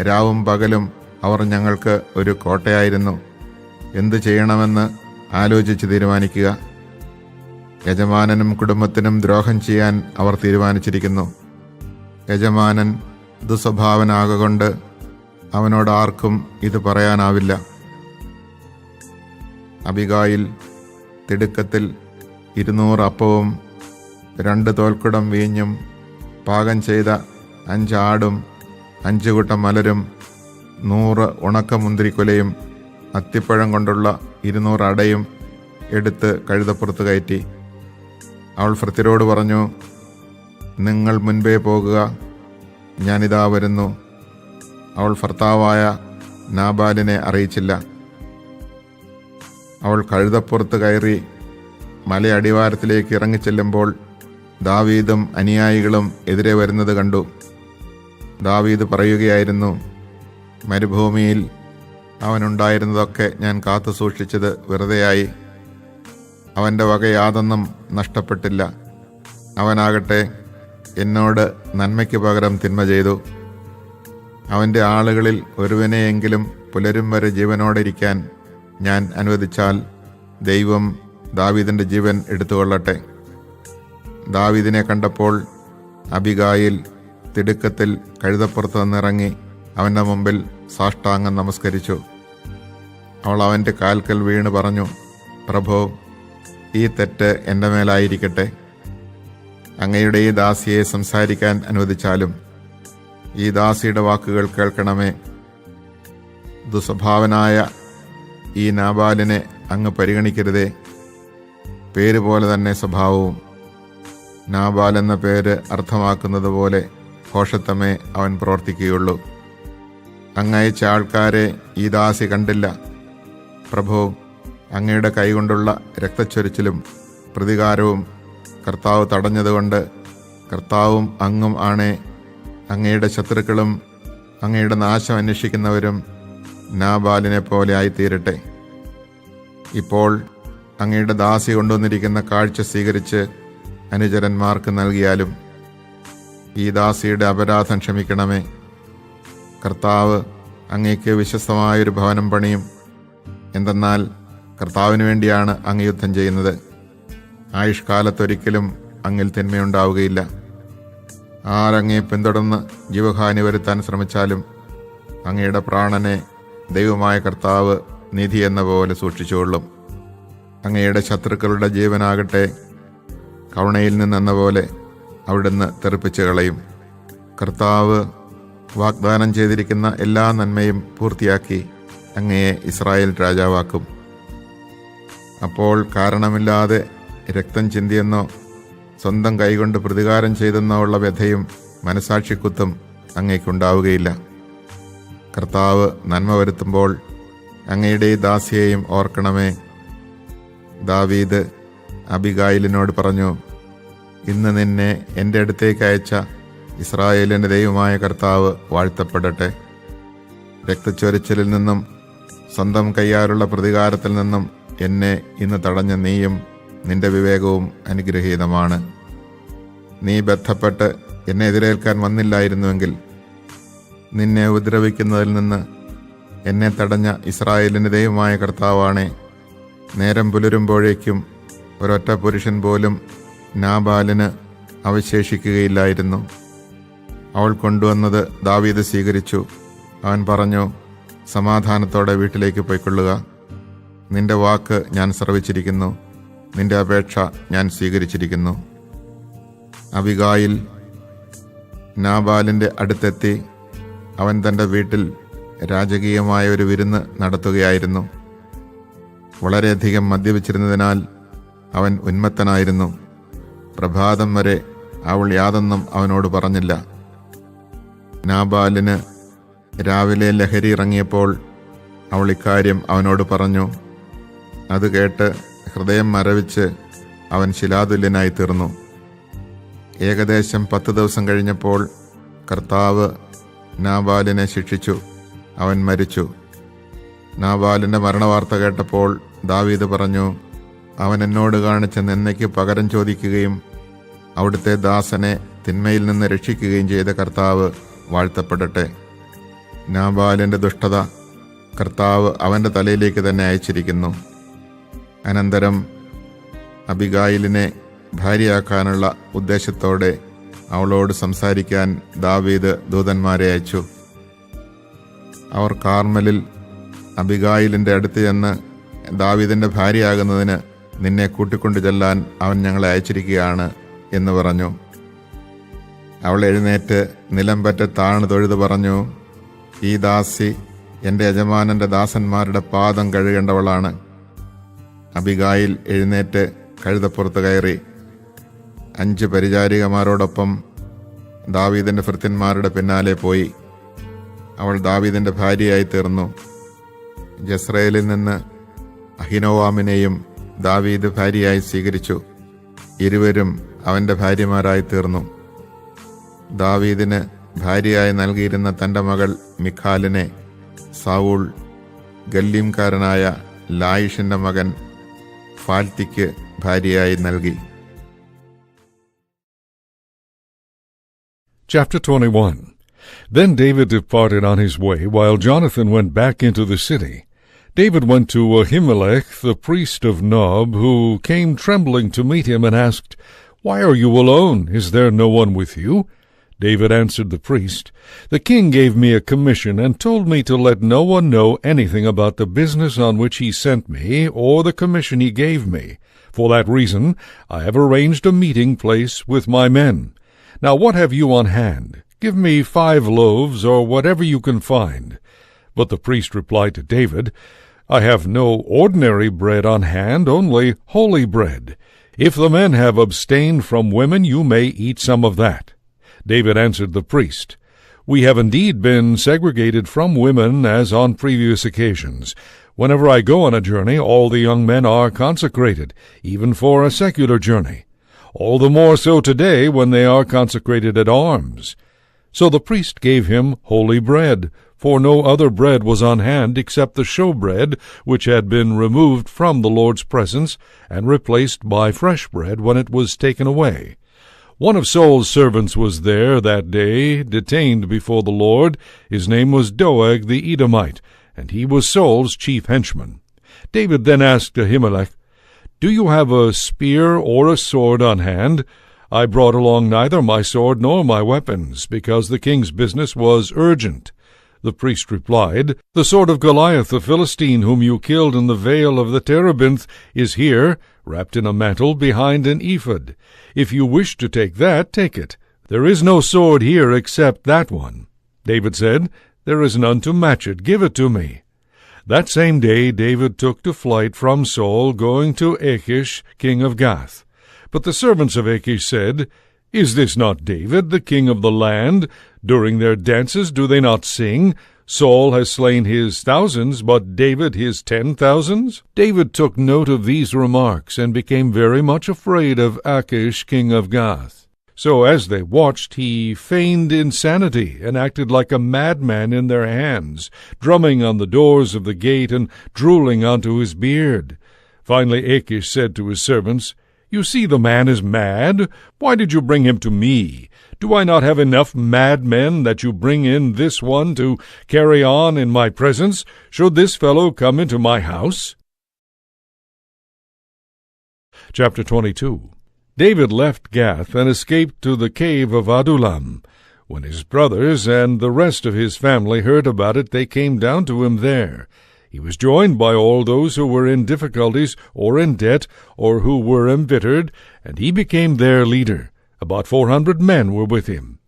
A: രാവും പകലും അവർ ഞങ്ങൾക്ക് ഒരു കോട്ടയായിരുന്നു. എന്തു ചെയ്യണമെന്ന് ആലോചിച്ച് തീരുമാനിക്കുക. യജമാനനും കുടുംബത്തിനും ദ്രോഹം ചെയ്യാൻ അവർ തീരുമാനിച്ചിരിക്കുന്നു. യജമാനൻ ദുസ്വഭാവനാകൊണ്ട് അവനോട് ആർക്കും ഇത് പറയാനാവില്ല. അബിഗായിൽ തിടുക്കത്തിൽ 200 അപ്പവും 2 തോൽക്കുടം വീഞ്ഞും പാകം ചെയ്ത 5 ആടും 5 കൂട്ടം മലരും 100 ഉണക്കമുന്തിരിക്കുലയും അത്തിപ്പഴം കൊണ്ടുള്ള 200 അടയും എടുത്ത് കഴുതപ്പുറത്ത് കയറ്റി. അവൾ ഭൃത്യരോട് പറഞ്ഞു: നിങ്ങൾ മുൻപേ പോകുക, ഞാനിതാ വരുന്നു. അവൾ ഭർത്താവായ നാബാലിനെ അറിയിച്ചില്ല. അവൾ കഴുതപ്പുറത്ത് കയറി മലയടിവാരത്തിലേക്ക് ഇറങ്ങിച്ചെല്ലുമ്പോൾ ദാവീദും അനുയായികളും എതിരെ വരുന്നത് കണ്ടു. ദാവീദ് പറയുകയായിരുന്നു: മരുഭൂമിയിൽ അവനുണ്ടായിരുന്നതൊക്കെ ഞാൻ കാത്തു സൂക്ഷിച്ചത് വെറുതെയായി. അവൻ്റെ വക യാതൊന്നും നഷ്ടപ്പെട്ടില്ല. അവനാകട്ടെ എന്നോട് നന്മയ്ക്ക് പകരം തിന്മ ചെയ്തു. അവൻ്റെ ആളുകളിൽ ഒരുവനെയെങ്കിലും പുലരും വരെ ജീവനോടെ ഇരിക്കാൻ ഞാൻ അനുവദിച്ചാൽ ദൈവം ദാവീദിൻ്റെ ജീവൻ എടുത്തുകൊള്ളട്ടെ. ദാവീദിനെ കണ്ടപ്പോൾ അബിഗായിൽ തിടുക്കത്തിൽ കഴുതപ്പുറത്ത് നിന്നിറങ്ങി അവൻ്റെ മുമ്പിൽ സാഷ്ടാംഗം നമസ്കരിച്ചു. അവൾ അവൻ്റെ കാൽക്കൽ വീണ് പറഞ്ഞു: പ്രഭോ, ഈ തെറ്റ് എൻ്റെ മേലായിരിക്കട്ടെ. അങ്ങയുടെ ഈ ദാസിയെ സംസാരിക്കാൻ അനുവദിച്ചാലും ഈ ദാസിയുടെ വാക്കുകൾ കേൾക്കണമേ. ദുസ്വഭാവനായ ഈ നാബാലിനെ അങ്ങ് പരിഗണിക്കരുതേ. പേര് പോലെ തന്നെ സ്വഭാവവും. നാബാൽ എന്ന പേര് അർത്ഥമാക്കുന്നത് പോലെ ഭോഷത്വമേ അവൻ പ്രവർത്തിക്കുകയുള്ളൂ. അങ്ങയച്ച ആൾക്കാരെ ഈ ദാസി കണ്ടില്ല. പ്രഭോ, അങ്ങയുടെ കൈകൊണ്ടുള്ള രക്തച്ചൊരിച്ചിലും പ്രതികാരവും കർത്താവ് തടഞ്ഞതുകൊണ്ട് കർത്താവും അങ്ങും ആണേ. അങ്ങയുടെ ശത്രുക്കളും അങ്ങയുടെ നാശം അന്വേഷിക്കുന്നവരും നാബാലിനെ പോലെ ആയിത്തീരട്ടെ. ഇപ്പോൾ അങ്ങയുടെ ദാസി കൊണ്ടുവന്നിരിക്കുന്ന കാഴ്ച സ്വീകരിച്ച് അനുചരന്മാർക്ക് നൽകിയാലും ഈ ദാസിയുടെ അപരാധം ക്ഷമിക്കണമേ. കർത്താവ് അങ്ങേക്ക് വിശ്വസ്തമായൊരു ഭവനം പണിയും. എന്തെന്നാൽ കർത്താവിന് വേണ്ടിയാണ് അങ്ങ് യുദ്ധം ചെയ്യുന്നത്. ആയുഷ്കാലത്തൊരിക്കലും അങ്ങിൽ തിന്മയുണ്ടാവുകയില്ല. ആരങ്ങയെ പിന്തുടർന്ന് ജീവഹാനി വരുത്താൻ ശ്രമിച്ചാലും അങ്ങയുടെ പ്രാണനെ ദൈവമായ കർത്താവ് നിധി എന്ന പോലെ സൂക്ഷിച്ചുകൊള്ളും. അങ്ങയുടെ ശത്രുക്കളുടെ ജീവനാകട്ടെ കവണയിൽ നിന്നെന്ന പോലെ അവിടുന്ന് തെറിപ്പിച്ചു കളയും. കർത്താവ് വാഗ്ദാനം ചെയ്തിരിക്കുന്ന എല്ലാ നന്മയും പൂർത്തിയാക്കി അങ്ങയെ ഇസ്രായേൽ രാജാവാക്കും. അപ്പോൾ കാരണമില്ലാതെ രക്തം ചിന്തിയെന്നോ സ്വന്തം കൈകൊണ്ട് പ്രതികാരം ചെയ്തെന്നോ ഉള്ള വ്യഥയും മനസാക്ഷിക്കുത്തും അങ്ങേക്കുണ്ടാവുകയില്ല. കർത്താവ് നന്മ വരുത്തുമ്പോൾ അങ്ങയുടെ ഈ ദാസിയെയും ഓർക്കണമേ. ദാവീദ് അബിഗായിലിനോട് പറഞ്ഞു, ഇന്ന് നിന്നെ എൻ്റെ അടുത്തേക്ക് അയച്ച ഇസ്രായേലിൻ്റെ ദൈവമായ കർത്താവ് വാഴ്ത്തപ്പെടട്ടെ. രക്തച്ചൊരിച്ചിലിൽ നിന്നും സ്വന്തം കയ്യാലുള്ള പ്രതികാരത്തിൽ നിന്നും എന്നെ ഇന്ന് തടഞ്ഞ നീയും നിന്റെ വിവേകവും അനുഗ്രഹീതമാണ്. നീ ബന്ധപ്പെട്ട് എന്നെ എതിരേൽക്കാൻ വന്നില്ലായിരുന്നുവെങ്കിൽ നിന്നെ ഉപദ്രവിക്കുന്നതിൽ നിന്ന് എന്നെ തടഞ്ഞ ഇസ്രായേലിൻ്റെ ദൈവമായ കർത്താവാണേ. നേരം പുലരുമ്പോഴേക്കും ഒരൊറ്റ പുരുഷൻ പോലും നാബാലിന് അവശേഷിക്കുകയില്ലായിരുന്നു. അവൾ കൊണ്ടുവന്നത് ദാവീദ് സ്വീകരിച്ചു. അവൻ പറഞ്ഞു, സമാധാനത്തോടെ വീട്ടിലേക്ക് പോയിക്കൊള്ളുക. നിന്റെ വാക്ക് ഞാൻ ശ്രവിച്ചിരിക്കുന്നു, നിന്റെ അപേക്ഷ ഞാൻ സ്വീകരിച്ചിരിക്കുന്നു. അബിഗായിൽ നാബാലിൻ്റെ അടുത്തെത്തി അവൻ തൻ്റെ വീട്ടിൽ രാജകീയമായ ഒരു വിരുന്ന് നടത്തുകയായിരുന്നു. വളരെയധികം മദ്യപിച്ചിരുന്നതിനാൽ അവൻ ഉന്മത്തനായിരുന്നു. പ്രഭാതം വരെ അവൾ യാതൊന്നും അവനോട് പറഞ്ഞില്ല. നാബാലിന് രാവിലെ ലഹരി ഇറങ്ങിയപ്പോൾ അവൾ ഇക്കാര്യം അവനോട് പറഞ്ഞു. അത് കേട്ട് ഹൃദയം മരവിച്ച് അവൻ ശിലാതുല്യനായി തീർന്നു. ഏകദേശം 10 ദിവസം കഴിഞ്ഞപ്പോൾ കർത്താവ് നാബാലിനെ ശിക്ഷിച്ചു. അവൻ മരിച്ചു. നാബാലിൻ്റെ മരണവാർത്ത കേട്ടപ്പോൾ ദാവീദ് പറഞ്ഞു, അവൻ എന്നോട് കാണിച്ച നിന്ദയ്ക്ക് പകരം ചോദിക്കുകയും അവിടുത്തെ ദാസനെ തിന്മയിൽ നിന്ന് രക്ഷിക്കുകയും ചെയ്ത കർത്താവ് വാഴ്ത്തപ്പെടട്ടെ. നാബാലിൻ്റെ ദുഷ്ടത കർത്താവ് അവൻ്റെ തലയിലേക്ക് തന്നെ അയച്ചിരിക്കുന്നു. അനന്തരം അബിഗായിലിനെ ഭാര്യയാക്കാനുള്ള ഉദ്ദേശത്തോടെ അവളോട് സംസാരിക്കാൻ ദാവീദ് ദൂതന്മാരെ അയച്ചു. അവർ കാർമലിൽ അബിഗായിലിൻ്റെ അടുത്ത് ചെന്ന്, ദാവീദിൻ്റെ ഭാര്യയാകുന്നതിന് നിന്നെ കൂട്ടിക്കൊണ്ടു ചെല്ലാൻ അവൻ ഞങ്ങളെ അയച്ചിരിക്കുകയാണ് എന്ന് പറഞ്ഞു. അവൾ എഴുന്നേറ്റ് നിലം പറ്റ താണു തൊഴുത് പറഞ്ഞു, ഈ ദാസി എൻ്റെ യജമാനൻ്റെ ദാസന്മാരുടെ പാദം കഴുകേണ്ടവളാണ്. അബിഗായിൽ എഴുന്നേറ്റ് കഴുതപ്പുറത്ത് കയറി 5 പരിചാരികമാരോടൊപ്പം ദാവീദിൻ്റെ ഭൃത്യന്മാരുടെ പിന്നാലെ പോയി. അവൾ ദാവീദിൻ്റെ ഭാര്യയായി തീർന്നു. ജസ്രയേലിൽ നിന്ന് അഹിനോവാമിനെയും ദാവീദ് ഭാര്യയായി സ്വീകരിച്ചു. ഇരുവരും അവൻ്റെ ഭാര്യമാരായി തീർന്നു. ദാവീദിന് ഭാര്യയായി നൽകിയിരുന്ന തൻ്റെ മകൾ മിഖാലിനെ സൗൾ ഗല്ലീംകാരനായ ലായിഷിൻ്റെ മകൻ ഫാൽത്തിക്ക് ഭാര്യയായി നൽകി.
B: Chapter 21. Then David departed on his way, while Jonathan went back into the city. David went to Ahimelech, the priest of Nob, who came trembling to meet him and asked, Why are you alone? Is there no one with you? David answered the priest, The king gave me a commission and told me to let no one know anything about the business on which he sent me or the commission he gave me. For that reason I have arranged a meeting place with my men. Now what have you on hand? Give me 5 loaves, or whatever you can find. But the priest replied to David, I have no ordinary bread on hand, only holy bread. If the men have abstained from women, you may eat some of that. David answered the priest, We have indeed been segregated from women as on previous occasions. Whenever I go on a journey, all the young men are consecrated, even for a secular journey. All the more so today when they are consecrated at arms. So the priest gave him holy bread, for no other bread was on hand except the showbread, which had been removed from the Lord's presence and replaced by fresh bread when it was taken away. One of Saul's servants was there that day, detained before the Lord. His name was Doeg the Edomite, and he was Saul's chief henchman. David then asked Ahimelech, "Do you have a spear or a sword on hand?" "I brought along neither my sword nor my weapons, because the king's business was urgent." The priest replied, "The sword of Goliath the Philistine, whom you killed in the vale of the Terebinth, is here, wrapped in a mantle behind an ephod. If you wish to take that, take it. There is no sword here except that one." David said, "There is none to match it. Give it to me." That same day David took to flight from Saul, going to Achish, king of Gath. But the servants of Achish said, "Is this not David, the king of the land? During their dances do they not sing? Saul has slain his thousands, but David his 10,000s?" David took note of these remarks, and became very much afraid of Achish, king of Gath. So as they watched, he feigned insanity, and acted like a madman in their hands, drumming on the doors of the gate, and drooling onto his beard. Finally Achish said to his servants, "You see the man is mad. Why did you bring him to me? Do I not have enough madmen that you bring in this one to carry on in my presence? Should this fellow come into my house?" Chapter 22. David left Gath and escaped to the cave of Adullam. When his brothers and the rest of his family heard about it, they came down to him there. He was joined by all those who were in difficulties or in debt or who were embittered, and he became their leader. About 400 men were with him.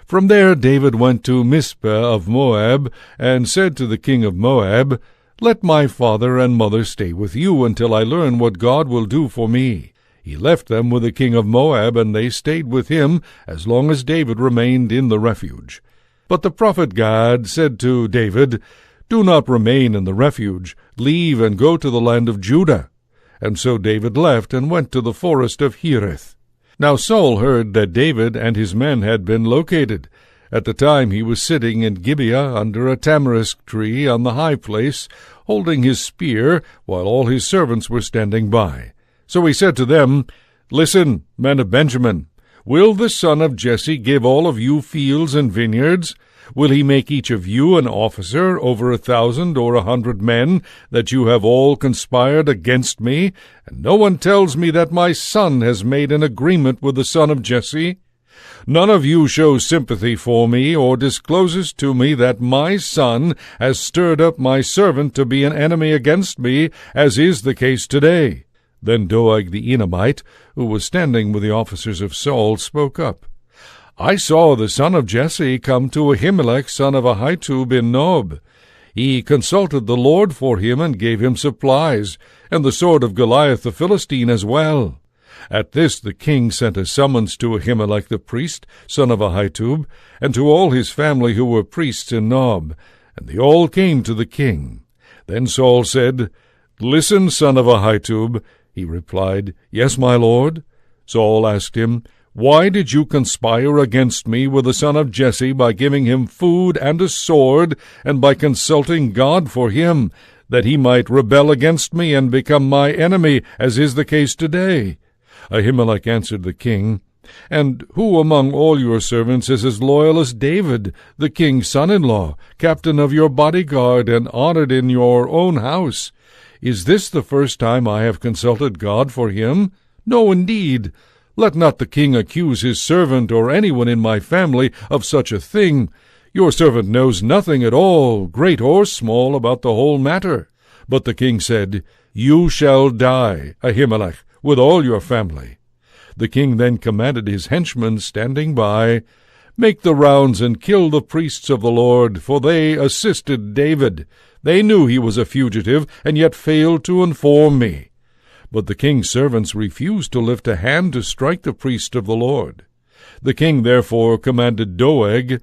B: From there David went to Mizpah of Moab, and said to the king of Moab, "Let my father and mother stay with you until I learn what God will do for me." He left them with the king of Moab, and they stayed with him as long as David remained in the refuge. But the prophet Gad said to David, "Do not remain in the refuge. Leave and go to the land of Judah." And so David left and went to the forest of Hereth. Now Saul heard that David and his men had been located. At the time he was sitting in Gibeah under a tamarisk tree on the high place, holding his spear, while all his servants were standing by. So he said to them, "Listen, men of Benjamin, will the son of Jesse give all of you fields and vineyards? Will he make each of you an officer over 1,000 or 100 men, that you have all conspired against me? And no one tells me that my son has made an agreement with the son of Jesse? None of you shows sympathy for me, or discloses to me that my son has stirred up my servant to be an enemy against me, as is the case today." Then Doeg the Edomite, who was standing with the officers of Saul, spoke up. "I saw the son of Jesse come to Ahimelech, son of Ahitub, in Nob. He consulted the Lord for him and gave him supplies, and the sword of Goliath the Philistine as well." At this the king sent a summons to Ahimelech the priest, son of Ahitub, and to all his family who were priests in Nob, and they all came to the king. Then Saul said, "Listen, son of Ahitub." He replied, "Yes, my lord." Saul asked him, "Why did you conspire against me with the son of Jesse by giving him food and a sword, and by consulting God for him, that he might rebel against me and become my enemy, as is the case today?" Ahimelech answered the king, "And who among all your servants is as loyal as David, the king's son-in-law, captain of your bodyguard, and honored in your own house? Is this the first time I have consulted God for him? No, indeed. Let not the king accuse his servant or anyone in my family of such a thing. Your servant knows nothing at all, great or small, about the whole matter." But the king said, "You shall die, Ahimelech, with all your family." The king then commanded his henchmen standing by, "Make the rounds and kill the priests of the Lord, for they assisted David. They knew he was a fugitive, and yet failed to inform me." But the king's servants refused to lift a hand to strike the priest of the Lord. The king therefore commanded Doeg,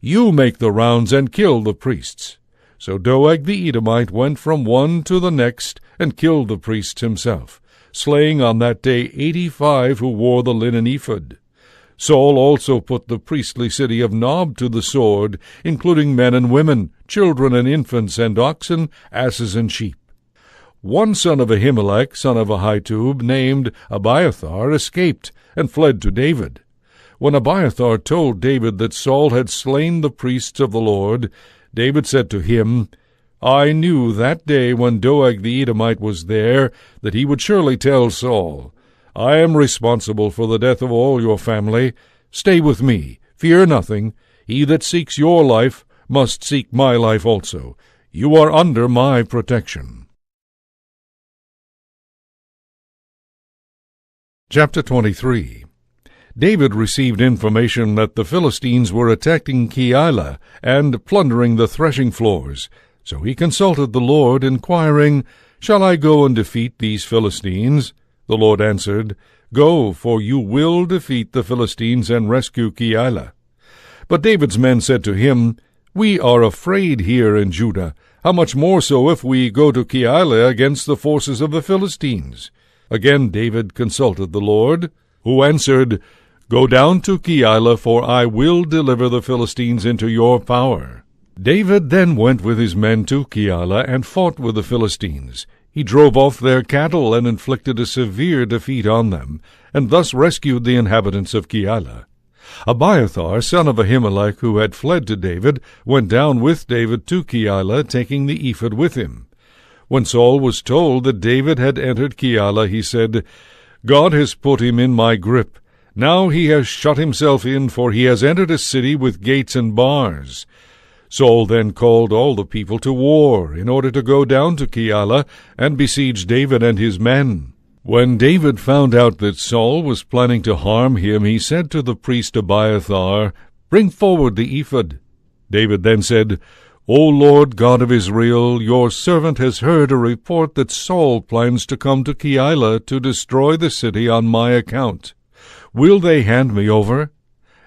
B: "You make the rounds and kill the priests." So Doeg the Edomite went from one to the next, and killed the priests himself, slaying on that day 85 who wore the linen ephod. Saul also put the priestly city of Nob to the sword, including men and women, children and infants, and oxen, asses, and sheep. One son of Ahimelech, son of Ahitub, named Abiathar, escaped and fled to David. When Abiathar told David that Saul had slain the priests of the Lord, David said to him, I knew that day when Doeg the Edomite was there that he would surely tell Saul, I am responsible for the death of all your family. Stay with me, fear nothing. He that seeks your life must seek my life also. You are under my protection. Chapter 23. David received information that the Philistines were attacking Keilah and plundering the threshing floors. So he consulted the Lord, inquiring, Shall I go and defeat these Philistines? The Lord answered, Go, for you will defeat the Philistines and rescue Keilah. But David's men said to him, We are afraid here in Judah. How much more so if we go to Keilah against the forces of the Philistines? Again David consulted the Lord, who answered, Go down to Keilah, for I will deliver the Philistines into your power. David then went with his men to Keilah and fought with the Philistines. He drove off their cattle and inflicted a severe defeat on them, and thus rescued the inhabitants of Keilah. Abiathar, son of Ahimelech, who had fled to David, went down with David to Keilah, taking the ephod with him. When Saul was told that David had entered Keilah, he said, God has put him in my grip. Now he has shut himself in, for he has entered a city with gates and bars. Saul then called all the people to war, in order to go down to Keilah and besiege David and his men. When David found out that Saul was planning to harm him, he said to the priest Abiathar, Bring forward the ephod. David then said, O Lord God of Israel, your servant has heard a report that Saul plans to come to Keilah to destroy the city on my account. Will they hand me over?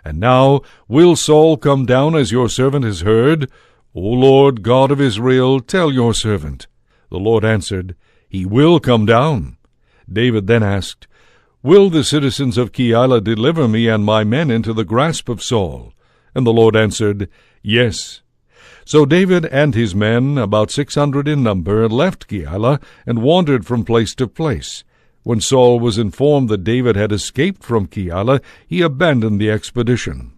B: And now will Saul come down as your servant has heard? O Lord God of Israel, tell your servant. The Lord answered, He will come down. David then asked, Will the citizens of Keilah deliver me and my men into the grasp of Saul? And the Lord answered, Yes. So David and his men, about 600 in number, left Keilah and wandered from place to place. When Saul was informed that David had escaped from Keilah, he abandoned the expedition.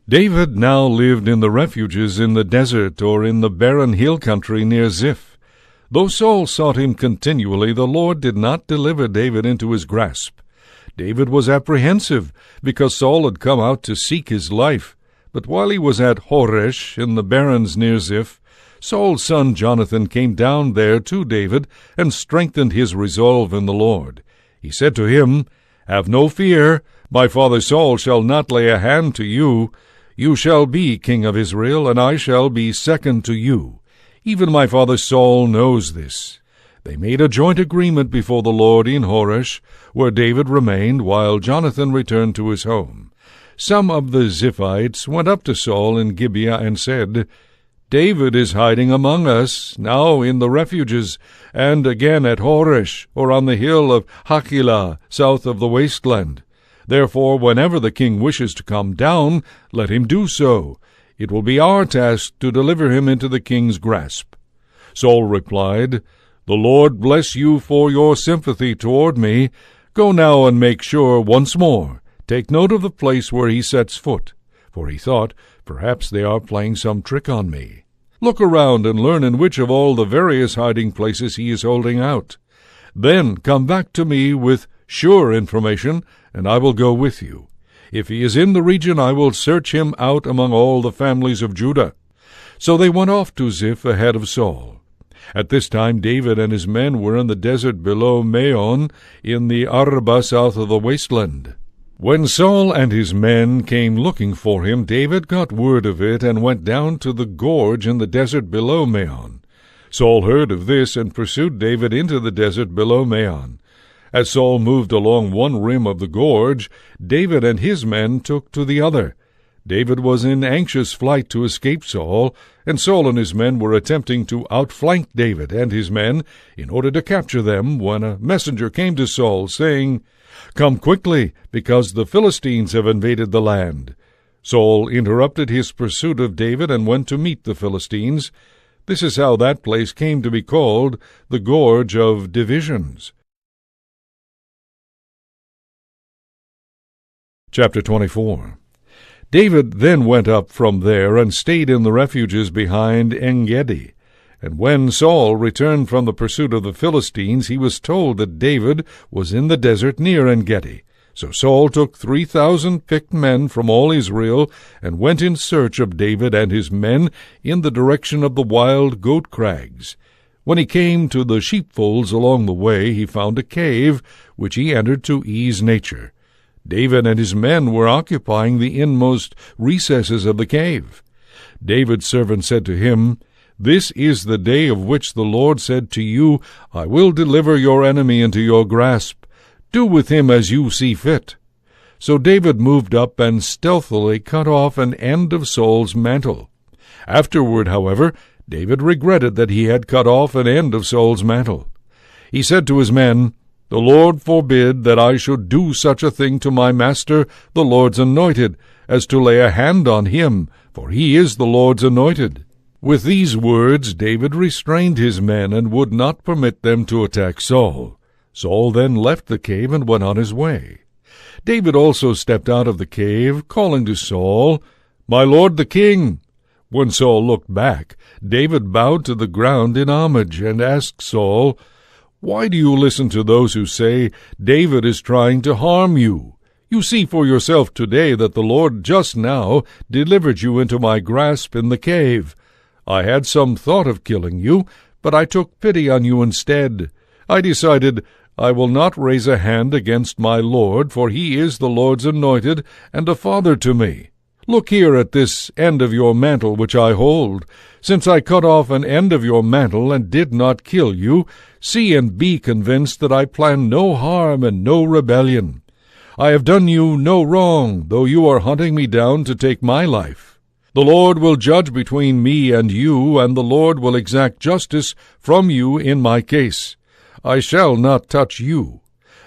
B: David now lived in the refuges in the desert or in the barren hill country near Ziph. Though Saul sought him continually, the Lord did not deliver David into his grasp. David was apprehensive, because Saul had come out to seek his life. But while he was at Horesh in the barrens near Ziph, Saul's son Jonathan came down there to David and strengthened his resolve in the Lord. He said to him, Have no fear, my father Saul shall not lay a hand to you. You shall be king of Israel, and I shall be second to you. Even my father Saul knows this. They made a joint agreement before the Lord in Horesh, where David remained while Jonathan returned to his home. Some of the Ziphites went up to Saul in Gibeah and said, David is hiding among us, now in the refuges, and again at Horesh, or on the hill of Hachilah, south of the wasteland. Therefore, whenever the king wishes to come down, let him do so. It will be our task to deliver him into the king's grasp. Saul replied, The Lord bless you for your sympathy toward me. Go now and make sure once more. Take note of the place where he sets foot. For he thought, Perhaps they are playing some trick on me. Look around and learn in which of all the various hiding places he is holding out. Then come back to me with sure information, and I will go with you. If he is in the region, I will search him out among all the families of Judah. So they went off to Ziph ahead of Saul. At this time David and his men were in the desert below Maon, in the Arabah south of the wasteland. When Saul and his men came looking for him, David got word of it and went down to the gorge in the desert below Maon. Saul heard of this and pursued David into the desert below Maon. As Saul moved along one rim of the gorge, David and his men took to the other. David was in anxious flight to escape Saul, and Saul and his men were attempting to outflank David and his men in order to capture them, when a messenger came to Saul, saying, Come quickly, because the Philistines have invaded the land. Saul interrupted his pursuit of David and went to meet the Philistines. This is how that place came to be called the Gorge of Divisions. Chapter 24. David then went up from there and stayed in the refuges behind En-gedi. And when Saul returned from the pursuit of the Philistines, he was told that David was in the desert near En-gedi. So Saul took 3,000 picked men from all Israel and went in search of David and his men in the direction of the wild goat crags. When he came to the sheepfolds along the way, he found a cave, which he entered to ease nature. David and his men were occupying the inmost recesses of the cave. David's servant said to him, "This is the day of which the Lord said to you, I will deliver your enemy into your grasp. Do with him as you see fit." So David moved up and stealthily cut off an end of Saul's mantle. Afterward, however, David regretted that he had cut off an end of Saul's mantle. He said to his men, "The Lord forbid that I should do such a thing to my master, the Lord's anointed, as to lay a hand on him, for he is the Lord's anointed." With these words David restrained his men and would not permit them to attack Saul. Saul then left the cave and went on his way. David also stepped out of the cave, calling to Saul, "My lord the king." When Saul looked back, David bowed to the ground in homage and asked Saul, "Why do you listen to those who say, 'David is trying to harm you'? You see for yourself today that the Lord just now delivered you into my grasp in the cave. I had some thought of killing you, but I took pity on you instead. I decided, I will not raise a hand against my Lord, for he is the Lord's anointed and a father to me. Look here at this end of your mantle which I hold. Since I cut off an end of your mantle and did not kill you, see and be convinced that I plan no harm and no rebellion. I have done you no wrong, though you are hunting me down to take my life. The Lord will judge between me and you, and the Lord will exact justice from you in my case. I shall not touch you.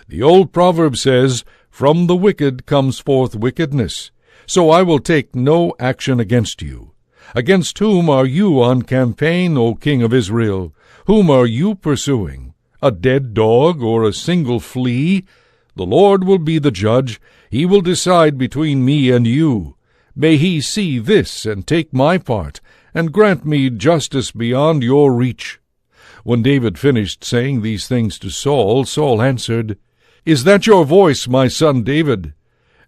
B: The old proverb says, 'From the wicked comes forth wickedness.' So I will take no action against you. Against whom are you on campaign, O King of Israel? Whom are you pursuing? A dead dog or a single flea? The Lord will be the judge. He will decide between me and you. May he see this and take my part, and grant me justice beyond your reach." When David finished saying these things to Saul, Saul answered, "Is that your voice, my son David?"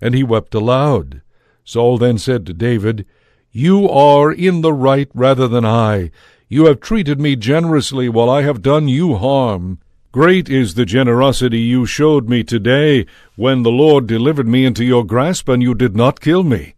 B: And he wept aloud. Saul then said to David, "You are in the right rather than I. You have treated me generously while I have done you harm. Great is the generosity you showed me today, when the Lord delivered me into your grasp and you did not kill me.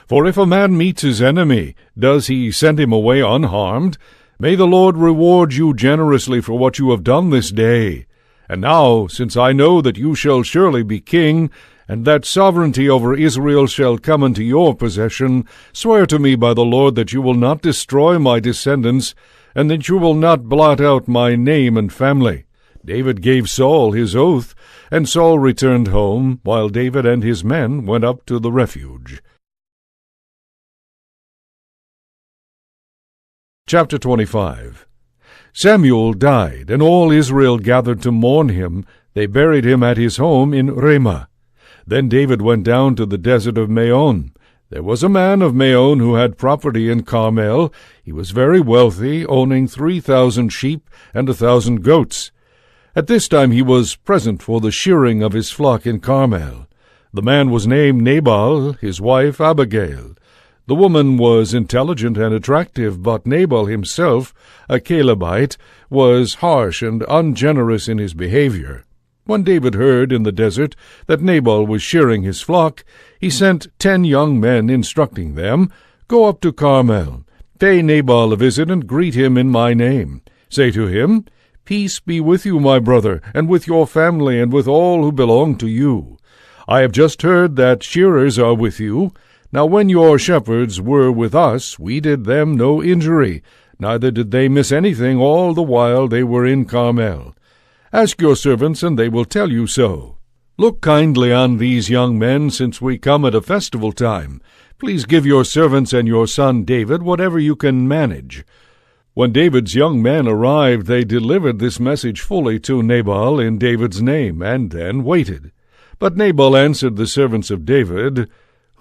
B: For if a man meets his enemy, does he send him away unharmed? May the Lord reward you generously for what you have done this day. And now, since I know that you shall surely be king, and that sovereignty over Israel shall come into your possession, swear to me by the Lord that you will not destroy my descendants, and that you will not blot out my name and family." David gave Saul his oath, and Saul returned home, while David and his men went up to the refuge. Chapter 25. Samuel died, and all Israel gathered to mourn him. They buried him at his home in Ramah. Then David went down to the desert of Maon. There was a man of Maon who had property in Carmel. He was very wealthy, owning 3,000 sheep and 1,000 goats. At this time he was present for the shearing of his flock in Carmel. The man was named Nabal, his wife Abigail. The woman was intelligent and attractive, but Nabal himself, a Calebite, was harsh and ungenerous in his behavior. When David heard in the desert that Nabal was shearing his flock, he sent 10 young men, instructing them, "Go up to Carmel, pay Nabal a visit, and greet him in my name. Say to him, 'Peace be with you, my brother, and with your family, and with all who belong to you. I have just heard that shearers are with you. Now when your shepherds were with us, we did them no injury, neither did they miss anything all the while they were in Carmel. Ask your servants, and they will tell you so. Look kindly on these young men, since we come at a festival time. Please give your servants and your son David whatever you can manage." When David's young men arrived, they delivered this message fully to Nabal in David's name, and then waited. But Nabal answered the servants of David,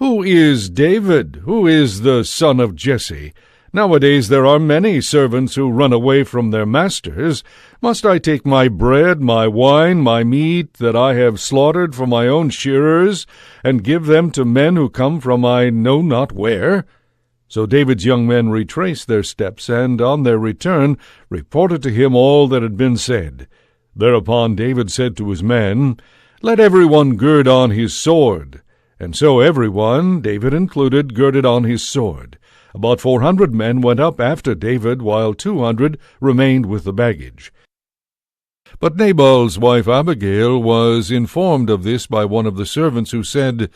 B: Who is David? Who is the son of Jesse? Nowadays there are many servants who run away from their masters. Must I take my bread, my wine, my meat, that I have slaughtered for my own shearers, and give them to men who come from I know not where?" So David's young men retraced their steps, and on their return reported to him all that had been said. Thereupon David said to his men, "Let every one gird on his sword." And so every one, David included, girded on his sword. About 400 men went up after David, while 200 remained with the baggage. But Nabal's wife Abigail was informed of this by one of the servants, who said,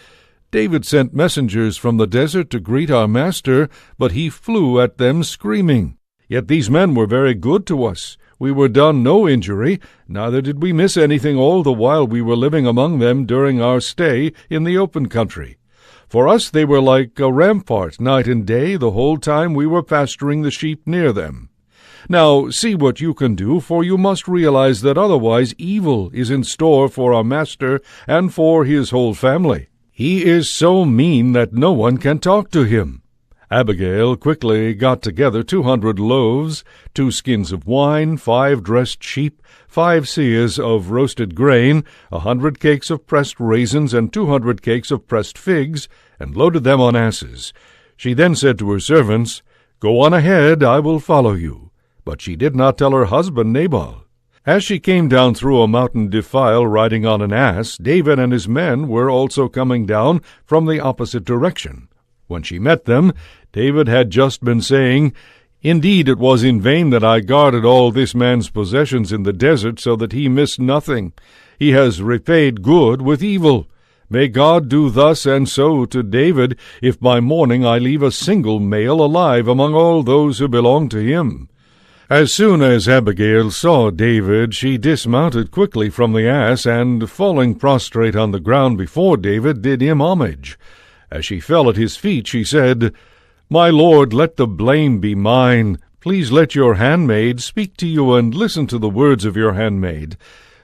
B: "David sent messengers from the desert to greet our master, but he flew at them screaming. Yet these men were very good to us. We were done no injury, neither did we miss anything all the while we were living among them during our stay in the open country. For us they were like a rampart night and day the whole time we were pasturing the sheep near them. Now see what you can do, for you must realize that otherwise evil is in store for our master and for his whole family. He is so mean that no one can talk to him." Abigail quickly got together 200 loaves, 2 skins of wine, 5 dressed sheep, 5 seahs of roasted grain, 100 cakes of pressed raisins, and 200 cakes of pressed figs, and loaded them on asses. She then said to her servants, "Go on ahead, I will follow you." But she did not tell her husband Nabal. As she came down through a mountain defile riding on an ass, David and his men were also coming down from the opposite direction. When she met them, David had just been saying, "Indeed, it was in vain that I guarded all this man's possessions in the desert, so that he missed nothing. He has repaid good with evil. May God do thus and so to David, if by morning I leave a single male alive among all those who belong to him." As soon as Abigail saw David, she dismounted quickly from the ass, and, falling prostrate on the ground before David, did him homage. As she fell at his feet, she said, "My lord, let the blame be mine. Please let your handmaid speak to you, and listen to the words of your handmaid.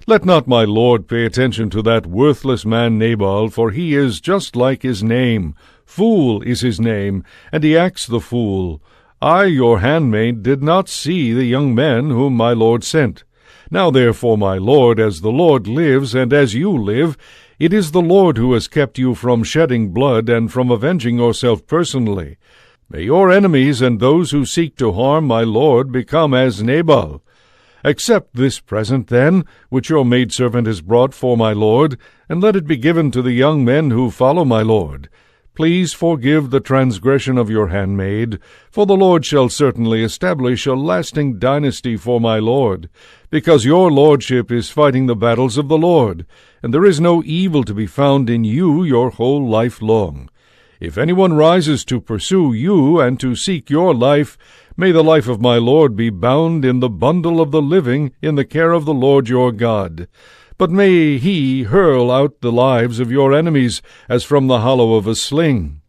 B: Let not my lord pay attention to that worthless man Nabal, for he is just like his name. Fool is his name, and he acts the fool. I, your handmaid, did not see the young men whom my lord sent. Now therefore, my lord, as the Lord lives, and as you live, it is the Lord who has kept you from shedding blood and from avenging yourself personally. May your enemies and those who seek to harm my lord become as Nabal. Accept this present, then, which your maidservant has brought for my lord, and let it be given to the young men who follow my lord. Please forgive the transgression of your handmaid, for the Lord shall certainly establish a lasting dynasty for my lord, because your lordship is fighting the battles of the Lord, and there is no evil to be found in you your whole life long. If anyone rises to pursue you and to seek your life, may the life of my lord be bound in the bundle of the living in the care of the Lord your God. But may he hurl out the lives of your enemies as from the hollow of a sling.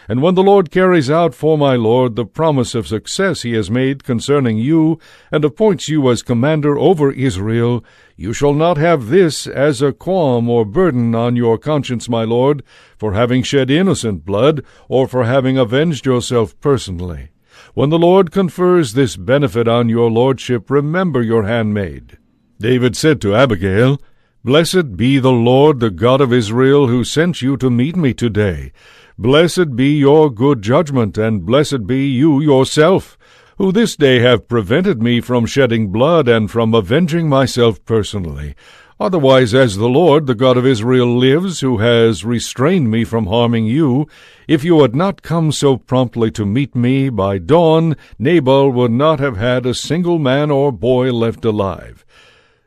B: And when the Lord carries out for my lord the promise of success he has made concerning you, and appoints you as commander over Israel, you shall not have this as a qualm or burden on your conscience, my lord, for having shed innocent blood, or for having avenged yourself personally. When the Lord confers this benefit on your lordship, remember your handmaid." David said to Abigail, "Blessed be the Lord, the God of Israel, who sent you to meet me today. Blessed be your good judgment, and blessed be you yourself, who this day have prevented me from shedding blood and from avenging myself personally. Otherwise, as the Lord, the God of Israel, lives, who has restrained me from harming you, if you had not come so promptly to meet me, by dawn Nabal would not have had a single man or boy left alive."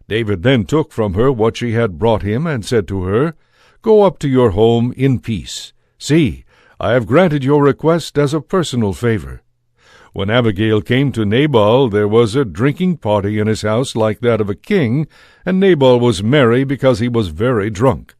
B: David then took from her what she had brought him, and said to her, "Go up to your home in peace. See, I have granted your request as a personal favor." When Abigail came to Nabal, there was a drinking party in his house like that of a king, and Nabal was merry because he was very drunk.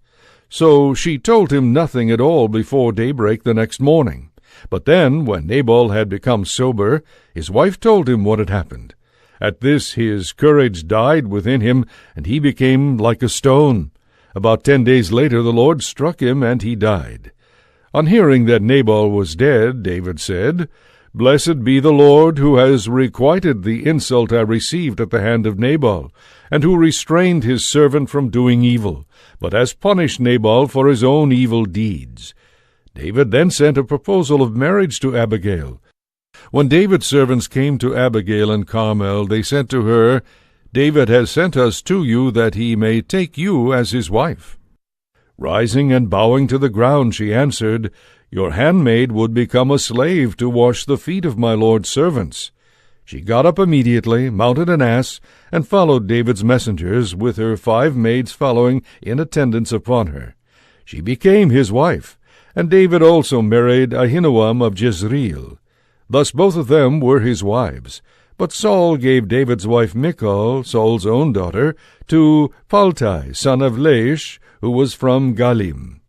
B: So she told him nothing at all before daybreak the next morning. But then, when Nabal had become sober, his wife told him what had happened. At this his courage died within him, and he became like a stone. About 10 days later the Lord struck him, and he died. On hearing that Nabal was dead, David said, Blessed be the Lord, who has requited the insult I received at the hand of Nabal, and who restrained his servant from doing evil, but has punished Nabal for his own evil deeds. David then sent a proposal of marriage to Abigail. When David's servants came to Abigail in Carmel, they said to her, David has sent us to you that he may take you as his wife. Rising and bowing to the ground, she answered, Your handmaid would become a slave to wash the feet of my lord's servants. She got up immediately, mounted an ass, and followed David's messengers, with her 5 maids following in attendance upon her. She became his wife, and David also married Ahinoam of Jezreel. Thus both of them were his wives. But Saul gave David's wife Michal, Saul's own daughter, to Paltai, son of Laish, who was from Galim.